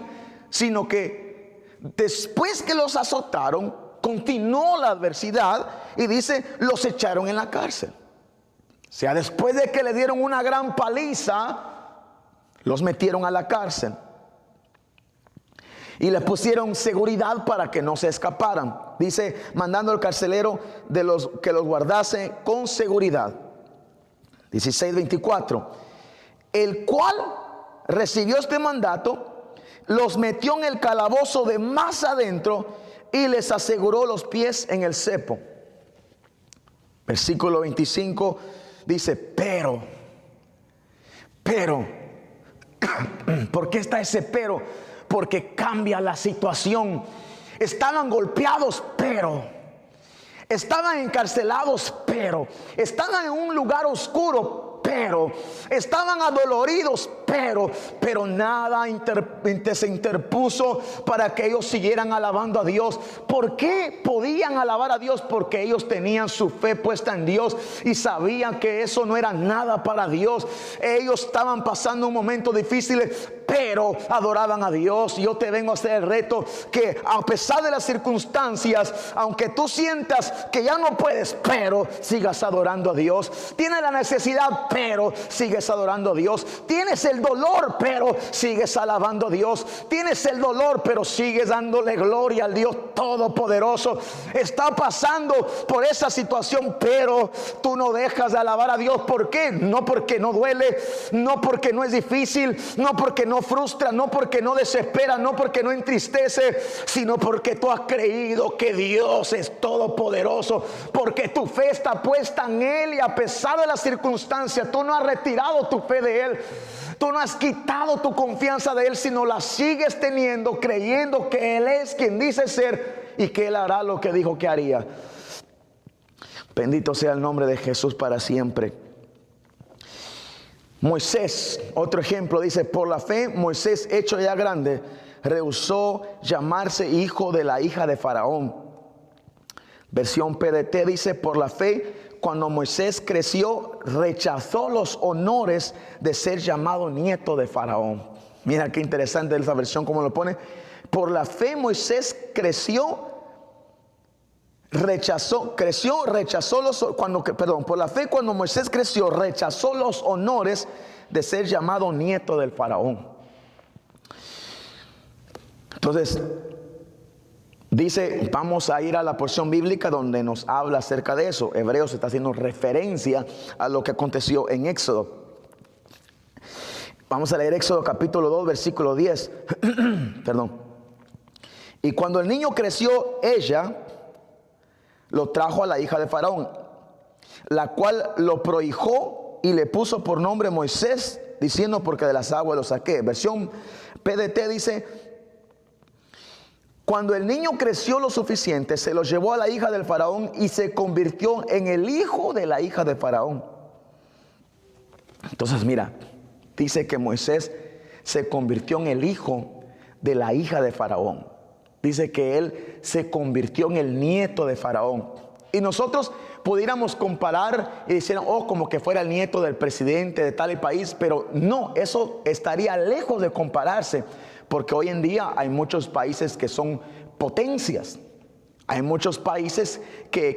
sino que después que los azotaron, continuó la adversidad y dice, los echaron en la cárcel. O sea, después de que le dieron una gran paliza, los metieron a la cárcel. Y le pusieron seguridad para que no se escaparan. Dice, mandando al carcelero que los guardase con seguridad. 16:24, el cual recibió este mandato, los metió en el calabozo de más adentro y les aseguró los pies en el cepo. Versículo 25 dice, pero, ¿por qué está ese pero? Porque cambia la situación. Estaban golpeados, pero estaban encarcelados, pero estaban en un lugar oscuro, pero estaban adoloridos, pero nada se interpuso para que ellos siguieran alabando a Dios. ¿Por qué podían alabar a Dios? Porque ellos tenían su fe puesta en Dios y sabían que eso no era nada para Dios. Ellos estaban pasando un momento difícil, pero adoraban a Dios. Yo te vengo a hacer el reto que a pesar de las circunstancias, aunque tú sientas que ya no puedes, pero sigas adorando a Dios. Tienes la necesidad, pero sigues adorando a Dios. Tienes el dolor, pero sigues alabando a Dios. Tienes el dolor, pero sigues dándole gloria al Dios Todopoderoso. Está pasando por esa situación, pero tú no dejas de alabar a Dios. ¿Por qué? No porque no duele, no porque no es difícil, no porque no frustra, no porque no desespera, no porque no entristece, sino porque tú has creído que Dios es todopoderoso, porque tu fe está puesta en Él y a pesar de las circunstancias tú no has retirado tu fe de Él, tú no has quitado tu confianza de Él, sino la sigues teniendo, creyendo que Él es quien dice ser y que Él hará lo que dijo que haría. Bendito sea el nombre de Jesús para siempre. Moisés, otro ejemplo, dice, por la fe Moisés, hecho ya grande, rehusó llamarse hijo de la hija de Faraón. Versión PDT dice, por la fe, cuando Moisés creció, rechazó los honores de ser llamado nieto de Faraón. Mira qué interesante esa versión, como lo pone. Por la fe Moisés por la fe cuando Moisés creció, rechazó los honores de ser llamado nieto del Faraón. Entonces, dice, vamos a ir a la porción bíblica donde nos habla acerca de eso. Hebreos está haciendo referencia a lo que aconteció en Éxodo. Vamos a leer Éxodo capítulo 2, versículo 10. Perdón. Y cuando el niño creció, ella lo trajo a la hija de Faraón, la cual lo prohijó y le puso por nombre Moisés, diciendo: porque de las aguas lo saqué. Versión PDT dice: cuando el niño creció lo suficiente, se lo llevó a la hija del Faraón y se convirtió en el hijo de la hija de Faraón. Entonces mira, dice que Moisés se convirtió en el hijo de la hija de Faraón. Dice que él se convirtió en el nieto de Faraón. Y nosotros pudiéramos comparar y decir: oh, como que fuera el nieto del presidente de tal país. Pero no, eso estaría lejos de compararse, porque hoy en día hay muchos países que son potencias. Hay muchos países que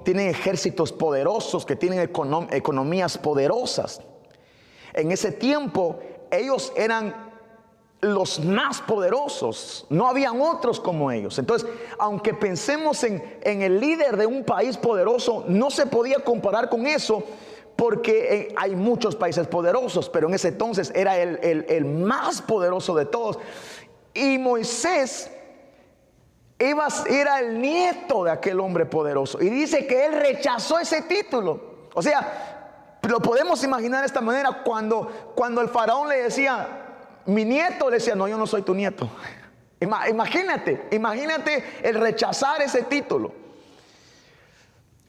tienen ejércitos poderosos, que tienen economías poderosas. En ese tiempo ellos eran los más poderosos, no habían otros como ellos. Entonces, aunque pensemos en el líder de un país poderoso, no se podía comparar con eso, porque hay muchos países poderosos, pero en ese entonces era el más poderoso de todos. Y Moisés era el nieto de aquel hombre poderoso, y dice que él rechazó ese título. O sea, lo podemos imaginar de esta manera: cuando el faraón le decía mi nieto, le decía: no, yo no soy tu nieto. Imagínate el rechazar ese título.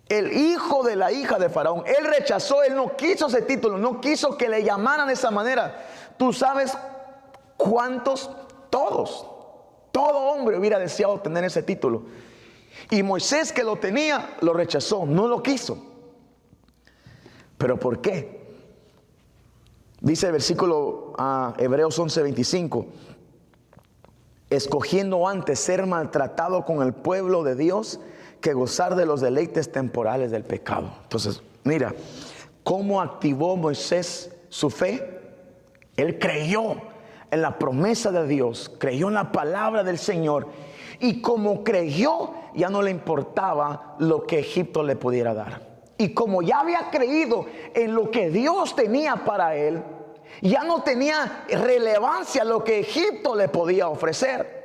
El hijo de la hija de Faraón, él rechazó, él no quiso ese título, no quiso que le llamaran de esa manera. Tú sabes cuántos, todo hombre hubiera deseado tener ese título. Y Moisés, que lo tenía, lo rechazó, no lo quiso. ¿Pero por qué? Dice el versículo Hebreos 11:25: escogiendo antes ser maltratado con el pueblo de Dios que gozar de los deleites temporales del pecado. Entonces, mira, ¿cómo activó Moisés su fe? Él creyó en la promesa de Dios, creyó en la palabra del Señor, y como creyó, ya no le importaba lo que Egipto le pudiera dar. Y como ya había creído en lo que Dios tenía para él, ya no tenía relevancia lo que Egipto le podía ofrecer.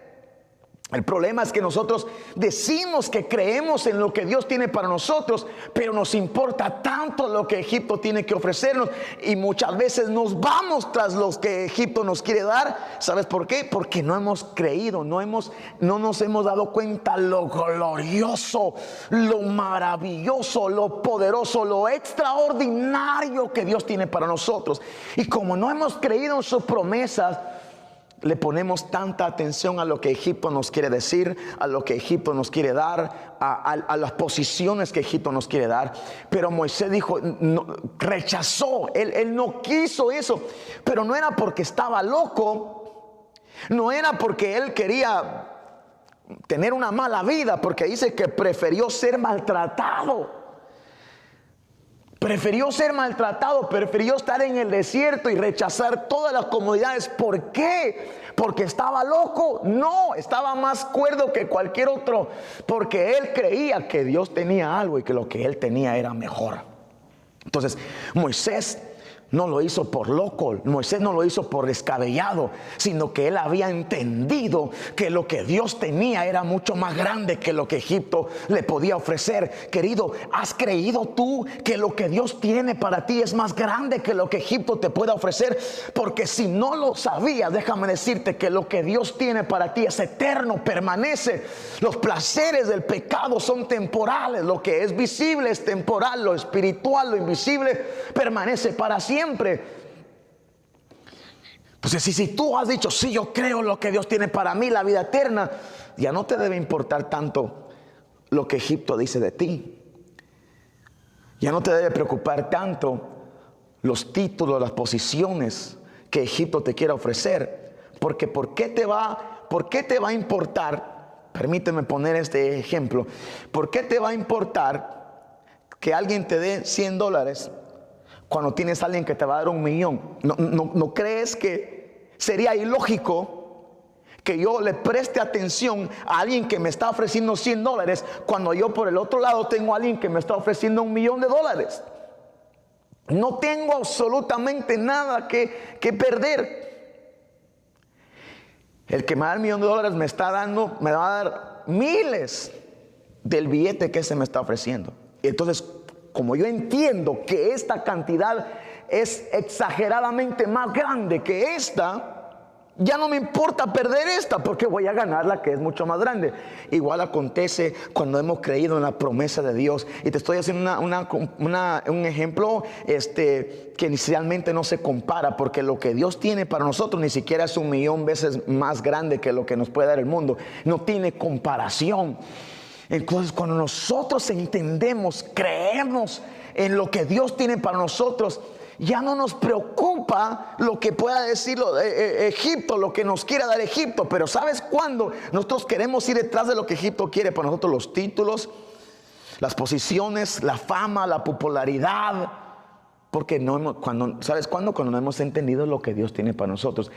El problema es que nosotros decimos que creemos en lo que Dios tiene para nosotros, pero nos importa tanto lo que Egipto tiene que ofrecernos, y muchas veces nos vamos tras los que Egipto nos quiere dar. ¿Sabes por qué? Porque no hemos creído, no nos hemos dado cuenta lo glorioso, lo maravilloso, lo poderoso, lo extraordinario que Dios tiene para nosotros. Y como no hemos creído en sus promesas, le ponemos tanta atención a lo que Egipto nos quiere decir, a lo que Egipto nos quiere dar, a las posiciones que Egipto nos quiere dar. Pero Moisés dijo, no, rechazó, él no quiso eso. Pero no era porque estaba loco, no era porque él quería tener una mala vida, porque dice que prefirió ser maltratado. Prefirió ser maltratado, prefirió estar en el desierto y rechazar todas las comodidades. ¿Por qué? ¿Porque estaba loco? No, estaba más cuerdo que cualquier otro, porque él creía que Dios tenía algo y que lo que él tenía era mejor. Entonces, Moisés no lo hizo por loco, Moisés no lo hizo por descabellado, sino que él había entendido que lo que Dios tenía era mucho más grande que lo que Egipto le podía ofrecer. Querido, ¿has creído tú que lo que Dios tiene para ti es más grande que lo que Egipto te pueda ofrecer? Porque si no lo sabías, déjame decirte que lo que Dios tiene para ti es eterno, permanece. Los placeres del pecado son temporales, lo que es visible es temporal, lo espiritual, lo invisible permanece para siempre. Entonces, si tú has dicho, sí, yo creo lo que Dios tiene para mí, la vida eterna, ya no te debe importar tanto lo que Egipto dice de ti. Ya no te debe preocupar tanto los títulos, las posiciones que Egipto te quiera ofrecer. Porque ¿por qué te va a importar? Permíteme poner este ejemplo. ¿Por qué te va a importar que alguien te dé $100 cuando tienes a alguien que te va a dar $1 millón? ¿No crees que sería ilógico que yo le preste atención a alguien que me está ofreciendo $100 cuando yo por el otro lado tengo a alguien que me está ofreciendo $1 millón? No tengo absolutamente nada que perder. El que me da $1,000,000 me va a dar miles del billete que se me está ofreciendo. Entonces, como yo entiendo que esta cantidad es exageradamente más grande que esta, ya no me importa perder esta, porque voy a ganar la que es mucho más grande. Igual acontece cuando hemos creído en la promesa de Dios. Y te estoy haciendo un ejemplo que inicialmente no se compara, porque lo que Dios tiene para nosotros ni siquiera es 1,000,000 veces más grande que lo que nos puede dar el mundo. No tiene comparación. Entonces, cuando nosotros entendemos, creemos en lo que Dios tiene para nosotros, ya no nos preocupa lo que pueda decir Egipto, lo que nos quiera dar Egipto. Pero ¿sabes cuándo nosotros queremos ir detrás de lo que Egipto quiere para nosotros? Los títulos, las posiciones, la fama, la popularidad. Porque ¿sabes cuándo? Cuando no hemos entendido lo que Dios tiene para nosotros.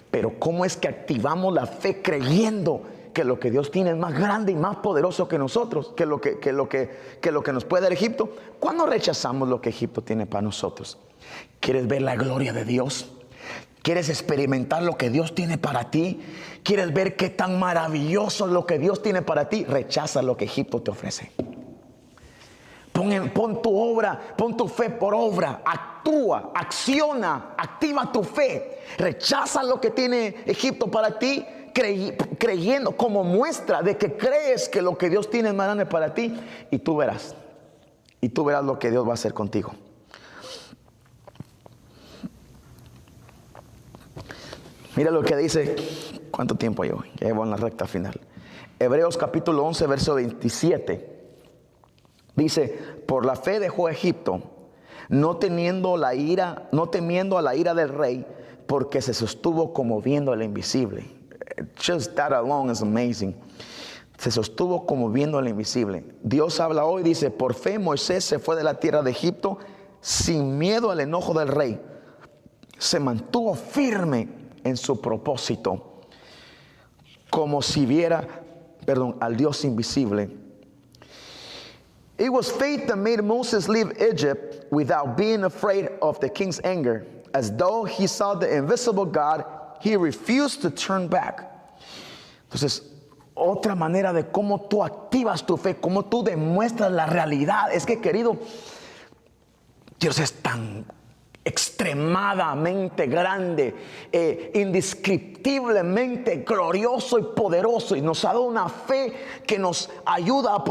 Pero ¿cómo es que activamos la fe creyendo que lo que Dios tiene es más grande y más poderoso que nosotros, que lo que nos puede dar Egipto? ¿Cuándo rechazamos lo que Egipto tiene para nosotros? ¿Quieres ver la gloria de Dios? ¿Quieres experimentar lo que Dios tiene para ti? ¿Quieres ver qué tan maravilloso es lo que Dios tiene para ti? Rechaza lo que Egipto te ofrece. Pon tu fe por obra. Actúa, acciona, activa tu fe. Rechaza lo que tiene Egipto para ti, creyendo como muestra de que crees que lo que Dios tiene es más grande para ti. Y tú verás lo que Dios va a hacer contigo. Mira lo que dice. ¿Cuánto tiempo llevo? Ya llevo en la recta final. Hebreos capítulo 11, verso 27. Dice: por la fe dejó Egipto, no temiendo a la ira del rey, porque se sostuvo como viendo al invisible. Just that alone is amazing. Se sostuvo como viendo al invisible. Dios habla hoy, dice: por fe Moisés se fue de la tierra de Egipto sin miedo al enojo del rey. Se mantuvo firme en su propósito, como si viera, al Dios invisible. It was faith that made Moses leave Egypt without being afraid of the king's anger. As though he saw the invisible God, he refused to turn back. Entonces, otra manera de cómo tú activas tu fe, cómo tú demuestras la realidad, es que, querido, Dios es tan extremadamente grande, indescriptiblemente glorioso y poderoso, y nos ha dado una fe que nos ayuda a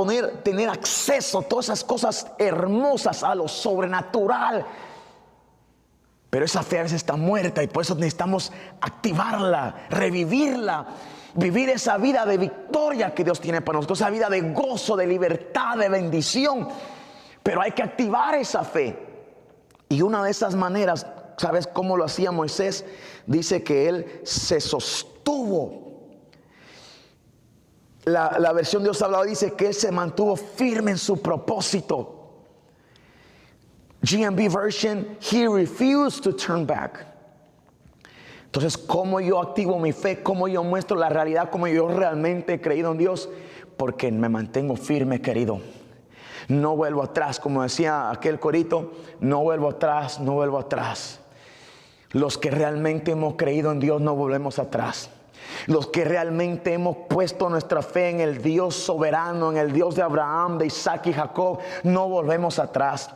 tener acceso a todas esas cosas hermosas, a lo sobrenatural. Pero esa fe a veces está muerta, y por eso necesitamos activarla, revivirla, vivir esa vida de victoria que Dios tiene para nosotros, esa vida de gozo, de libertad, de bendición. Pero hay que activar esa fe. Y una de esas maneras, ¿sabes cómo lo hacía Moisés? Dice que él se sostuvo. La versión de Dios hablado dice que él se mantuvo firme en su propósito. GMB version: he refused to turn back. Entonces, ¿cómo yo activo mi fe? ¿Cómo yo muestro la realidad? ¿Cómo yo realmente he creído en Dios? Porque me mantengo firme, querido. No vuelvo atrás, como decía aquel corito: no vuelvo atrás, no vuelvo atrás. Los que realmente hemos creído en Dios no volvemos atrás. Los que realmente hemos puesto nuestra fe en el Dios soberano, en el Dios de Abraham, de Isaac y Jacob, no volvemos atrás.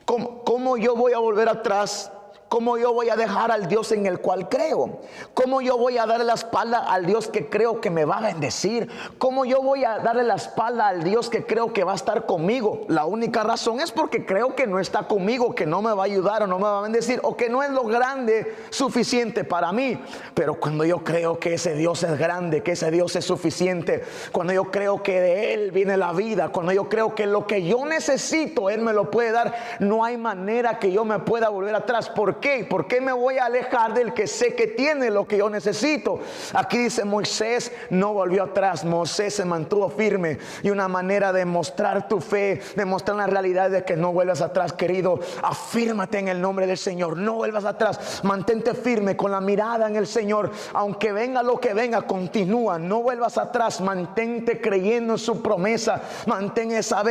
¿Cómo yo voy a volver atrás? ¿Cómo yo voy a dejar al Dios en el cual creo? ¿Cómo yo voy a darle la espalda al Dios que creo que me va a bendecir? ¿Cómo yo voy a darle la espalda al Dios que creo que va a estar conmigo? La única razón es porque creo que no está conmigo, que no me va a ayudar o no me va a bendecir, o que no es lo grande suficiente para mí. Pero cuando yo creo que ese Dios es grande, que ese Dios es suficiente, cuando yo creo que de Él viene la vida, cuando yo creo que lo que yo necesito Él me lo puede dar, no hay manera que yo me pueda volver atrás. ¿Por qué? ¿Por qué me voy a alejar del que sé que tiene lo que yo necesito? Aquí dice: Moisés no volvió atrás. Moisés se mantuvo firme. Y una manera de mostrar tu fe, de mostrar la realidad de que no vuelvas atrás, querido: afírmate en el nombre del Señor. No vuelvas atrás. Mantente firme con la mirada en el Señor. Aunque venga lo que venga, continúa. No vuelvas atrás. Mantente creyendo en su promesa. Mantén esa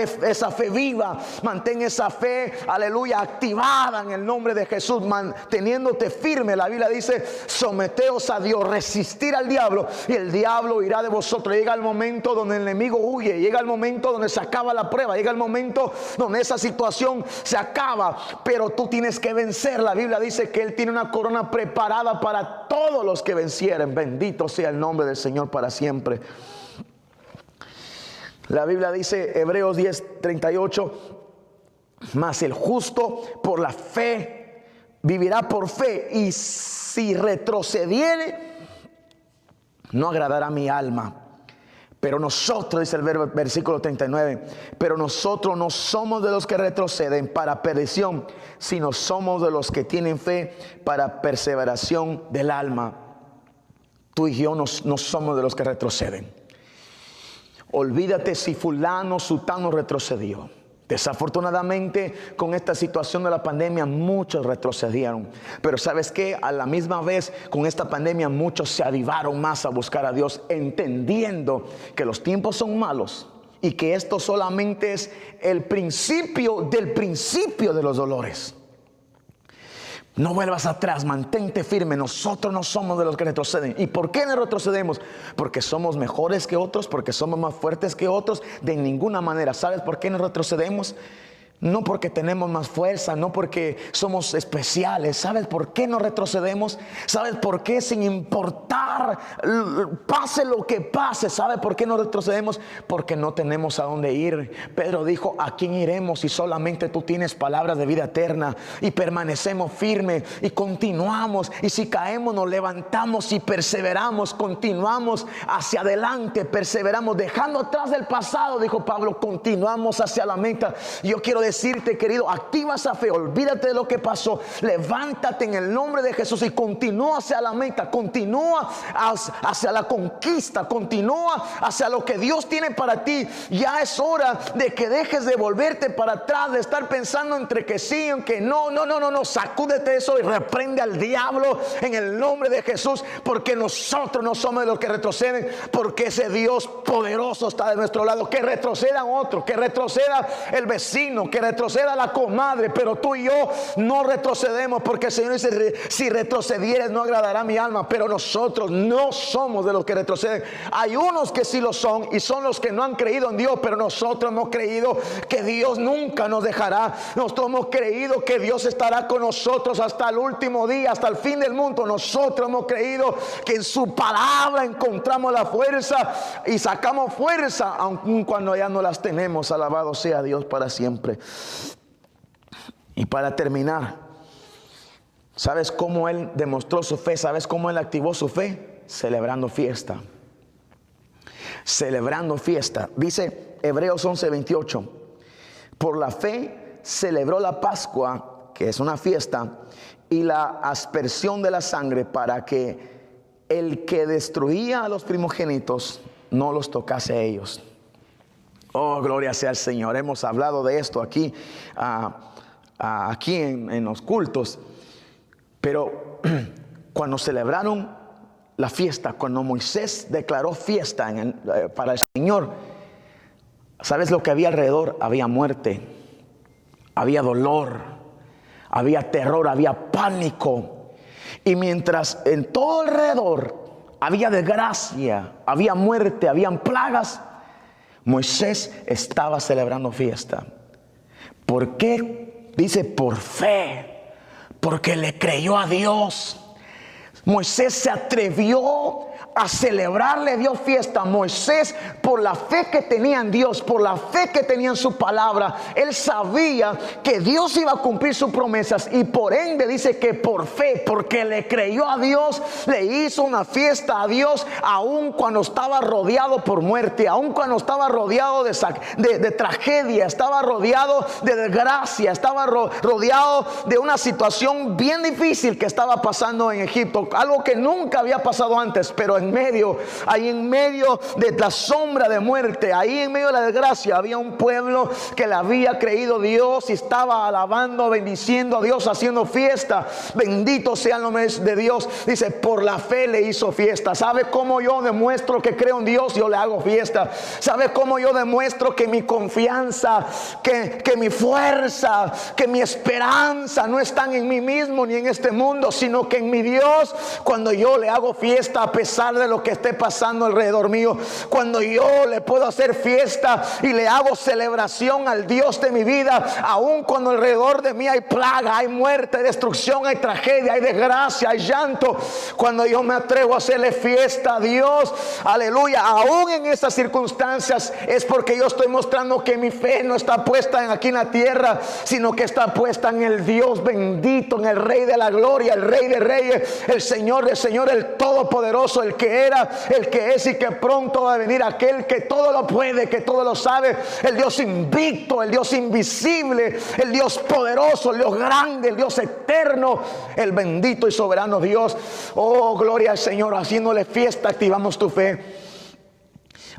fe viva. Mantén esa fe, aleluya, activada en el nombre de Jesús. manteniéndote firme. La Biblia dice: someteos a Dios, resistir al diablo y el diablo irá de vosotros. Llega el momento donde el enemigo huye, llega el momento donde se acaba la prueba, llega el momento donde esa situación se acaba, pero tú tienes que vencer. La Biblia dice que Él tiene una corona preparada para todos los que vencieren. Bendito sea el nombre del Señor para siempre. La Biblia dice, Hebreos 10:38, mas el justo por la fe vivirá por fe, y si retrocediere no agradará mi alma. Pero nosotros, dice el versículo 39, pero nosotros no somos de los que retroceden para perdición, sino somos de los que tienen fe para perseveración del alma. Tú y yo no somos de los que retroceden. Olvídate si fulano, sutano retrocedió. Desafortunadamente, con esta situación de la pandemia, muchos retrocedieron. Pero ¿sabes qué? A la misma vez, con esta pandemia, muchos se avivaron más a buscar a Dios, entendiendo que los tiempos son malos y que esto solamente es el principio del principio de los dolores. No vuelvas atrás, mantente firme. Nosotros no somos de los que retroceden. ¿Y por qué no retrocedemos? Porque somos mejores que otros, porque somos más fuertes que otros. De ninguna manera. ¿Sabes por qué no retrocedemos? No porque tenemos más fuerza, no porque somos especiales. ¿Sabes por qué no retrocedemos? ¿Sabes por qué? Sin importar, pase lo que pase. ¿Sabes por qué no retrocedemos? Porque no tenemos a dónde ir. Pedro dijo: ¿a quién iremos si solamente tú tienes palabras de vida eterna? Y permanecemos firmes y continuamos. Y si caemos, nos levantamos y perseveramos. Continuamos hacia adelante, perseveramos, dejando atrás el pasado, dijo Pablo. Continuamos hacia la meta. Yo quiero decirte, querido, activa esa fe, olvídate de lo que pasó, levántate en el nombre de Jesús y continúa hacia la meta, continúa hacia la conquista, continúa hacia lo que Dios tiene para ti. Ya es hora de que dejes de volverte para atrás, de estar pensando entre que sí y que no. Sacúdete eso y reprende al diablo en el nombre de Jesús, porque nosotros no somos de los que retroceden, porque ese Dios poderoso está de nuestro lado. Que retrocedan otros, que retroceda el vecino, que retroceda la comadre, pero tú y yo no retrocedemos, porque el Señor dice: si retrocedieres no agradará mi alma. Pero nosotros no somos de los que retroceden. Hay unos que sí lo son, y son los que no han creído en Dios, pero nosotros hemos creído que Dios nunca nos dejará. Nosotros hemos creído que Dios estará con nosotros hasta el último día, hasta el fin del mundo. Nosotros hemos creído que en su palabra encontramos la fuerza y sacamos fuerza, aun cuando ya no las tenemos. Alabado sea Dios para siempre. Y para terminar, ¿sabes cómo él demostró su fe? ¿Sabes cómo él activó su fe? Celebrando fiesta. Celebrando fiesta. Dice Hebreos 11:28: por la fe celebró la Pascua, que es una fiesta, y la aspersión de la sangre, para que el que destruía a los primogénitos no los tocase a ellos. Oh, gloria sea al Señor. Hemos hablado de esto aquí en los cultos. Pero cuando celebraron la fiesta, cuando Moisés declaró fiesta para el Señor, ¿sabes lo que había alrededor? Había muerte, había dolor, había terror, había pánico. Y mientras en todo alrededor había desgracia, había muerte, habían plagas, Moisés estaba celebrando fiesta. ¿Por qué? Dice: por fe, porque le creyó a Dios. Moisés se atrevió a celebrarle a Dios fiesta. Moisés, por la fe que tenía en Dios, por la fe que tenía en su palabra, él sabía que Dios iba a cumplir sus promesas, y por ende dice que por fe, porque le creyó a Dios, le hizo una fiesta a Dios, aun cuando estaba rodeado por muerte, aun cuando estaba rodeado de tragedia, estaba rodeado de desgracia, estaba rodeado de una situación bien difícil que estaba pasando en Egipto, algo que nunca había pasado antes. Pero ahí en medio de la sombra de muerte, ahí en medio de la desgracia, había un pueblo que le había creído Dios y estaba alabando, bendiciendo a Dios, haciendo fiesta. Bendito sea el nombre de Dios. Dice, por la fe le hizo fiesta. ¿Sabe cómo yo demuestro que creo en Dios? Yo le hago fiesta. ¿Sabe cómo yo demuestro que mi confianza, que mi fuerza, que mi esperanza no están en mí mismo ni en este mundo, sino que en mi Dios? Cuando yo le hago fiesta a pesar de lo que esté pasando alrededor mío, cuando yo le puedo hacer fiesta y le hago celebración al Dios de mi vida, aun cuando alrededor de mí hay plaga, hay muerte, hay destrucción, hay tragedia, hay desgracia, hay llanto, cuando yo me atrevo a hacerle fiesta a Dios, aleluya, aún en esas circunstancias, es porque yo estoy mostrando que mi fe no está puesta aquí en la tierra, sino que está puesta en el Dios bendito, en el Rey de la gloria, el Rey de reyes, el Señor de señores, el todopoderoso, el que era, el que es y que pronto va a venir, aquel que todo lo puede, que todo lo sabe, el Dios invicto, el Dios invisible, el Dios poderoso, el Dios grande, el Dios eterno, el bendito y soberano Dios. Oh, gloria al Señor. Haciéndole fiesta activamos tu fe.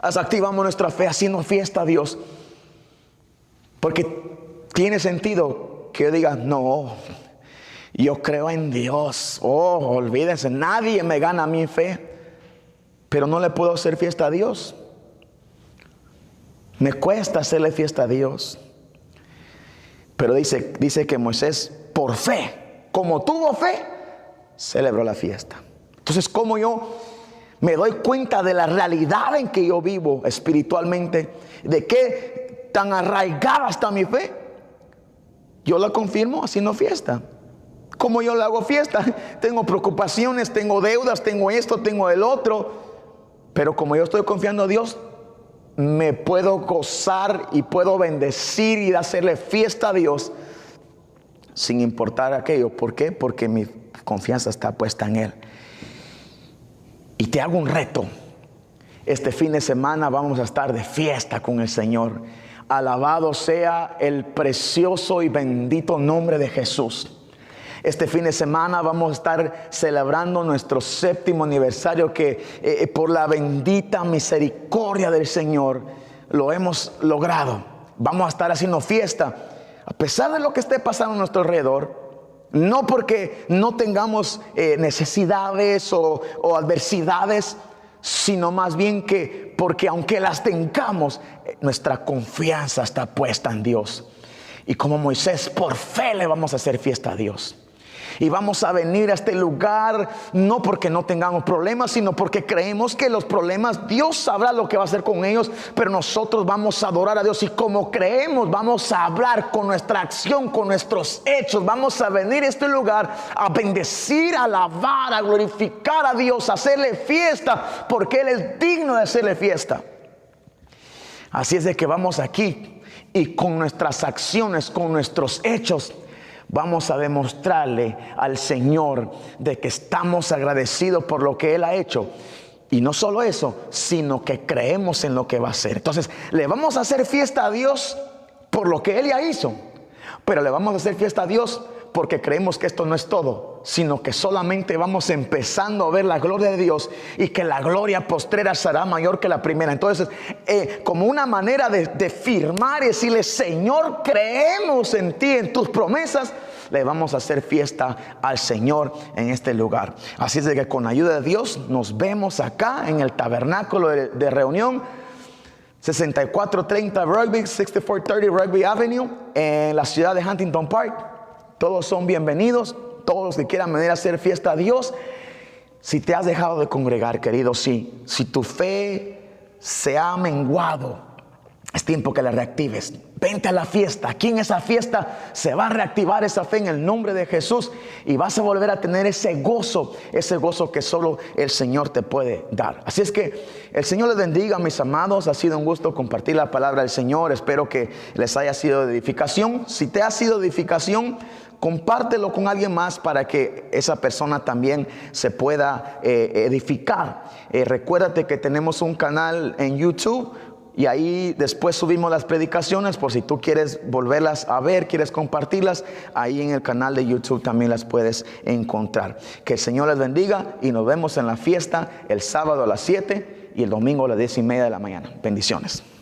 Activamos nuestra fe haciendo fiesta a Dios, porque tiene sentido que yo diga, no, yo creo en Dios. Oh, olvídense, nadie me gana mi fe, pero no le puedo hacer fiesta a Dios. Me cuesta hacerle fiesta a Dios. Pero dice que Moisés, por fe, como tuvo fe, celebró la fiesta. Entonces, como yo me doy cuenta de la realidad en que yo vivo espiritualmente, de qué tan arraigada está mi fe, yo la confirmo haciendo fiesta. ¿Cómo yo le hago fiesta? Tengo preocupaciones, tengo deudas, tengo esto, tengo el otro, pero como yo estoy confiando a Dios, me puedo gozar y puedo bendecir y hacerle fiesta a Dios sin importar aquello. ¿Por qué? Porque mi confianza está puesta en Él. Y te hago un reto. Este fin de semana vamos a estar de fiesta con el Señor. Alabado sea el precioso y bendito nombre de Jesús. Este fin de semana vamos a estar celebrando nuestro 7º aniversario, que por la bendita misericordia del Señor lo hemos logrado. Vamos a estar haciendo fiesta a pesar de lo que esté pasando a nuestro alrededor. No porque no tengamos necesidades o adversidades, sino más bien que porque aunque las tengamos, nuestra confianza está puesta en Dios. Y como Moisés, por fe le vamos a hacer fiesta a Dios. Y vamos a venir a este lugar no porque no tengamos problemas, sino porque creemos que los problemas Dios sabrá lo que va a hacer con ellos, pero nosotros vamos a adorar a Dios. Y como creemos, vamos a hablar con nuestra acción, con nuestros hechos. Vamos a venir a este lugar a bendecir, a alabar, a glorificar a Dios, a hacerle fiesta, porque Él es digno de hacerle fiesta. Así es de que vamos aquí y con nuestras acciones, con nuestros hechos, vamos a demostrarle al Señor de que estamos agradecidos por lo que Él ha hecho. Y no solo eso, sino que creemos en lo que va a hacer. Entonces, le vamos a hacer fiesta a Dios por lo que Él ya hizo. Pero le vamos a hacer fiesta a Dios porque creemos que esto no es todo, sino que solamente vamos empezando a ver la gloria de Dios, y que la gloria postrera será mayor que la primera. Entonces, como una manera de firmar y decirle, Señor, creemos en ti, en tus promesas, le vamos a hacer fiesta al Señor en este lugar. Así es de que con ayuda de Dios nos vemos acá en el tabernáculo de reunión, 6430 Rugby, 6430 Rugby Avenue, en la ciudad de Huntington Park. Todos son bienvenidos, todos los que quieran venir a hacer fiesta a Dios. Si te has dejado de congregar, querido, si tu fe se ha menguado, es tiempo que la reactives. Vente a la fiesta. Aquí en esa fiesta se va a reactivar esa fe en el nombre de Jesús, y vas a volver a tener ese gozo que solo el Señor te puede dar. Así es que el Señor les bendiga, mis amados. Ha sido un gusto compartir la palabra del Señor. Espero que les haya sido de edificación. Si te ha sido de edificación, compártelo con alguien más para que esa persona también se pueda edificar. Recuérdate que tenemos un canal en YouTube. Y ahí después subimos las predicaciones, por si tú quieres volverlas a ver, quieres compartirlas, ahí en el canal de YouTube también las puedes encontrar. Que el Señor les bendiga y nos vemos en la fiesta el sábado a las 7 y el domingo a las 10:30 de la mañana. Bendiciones.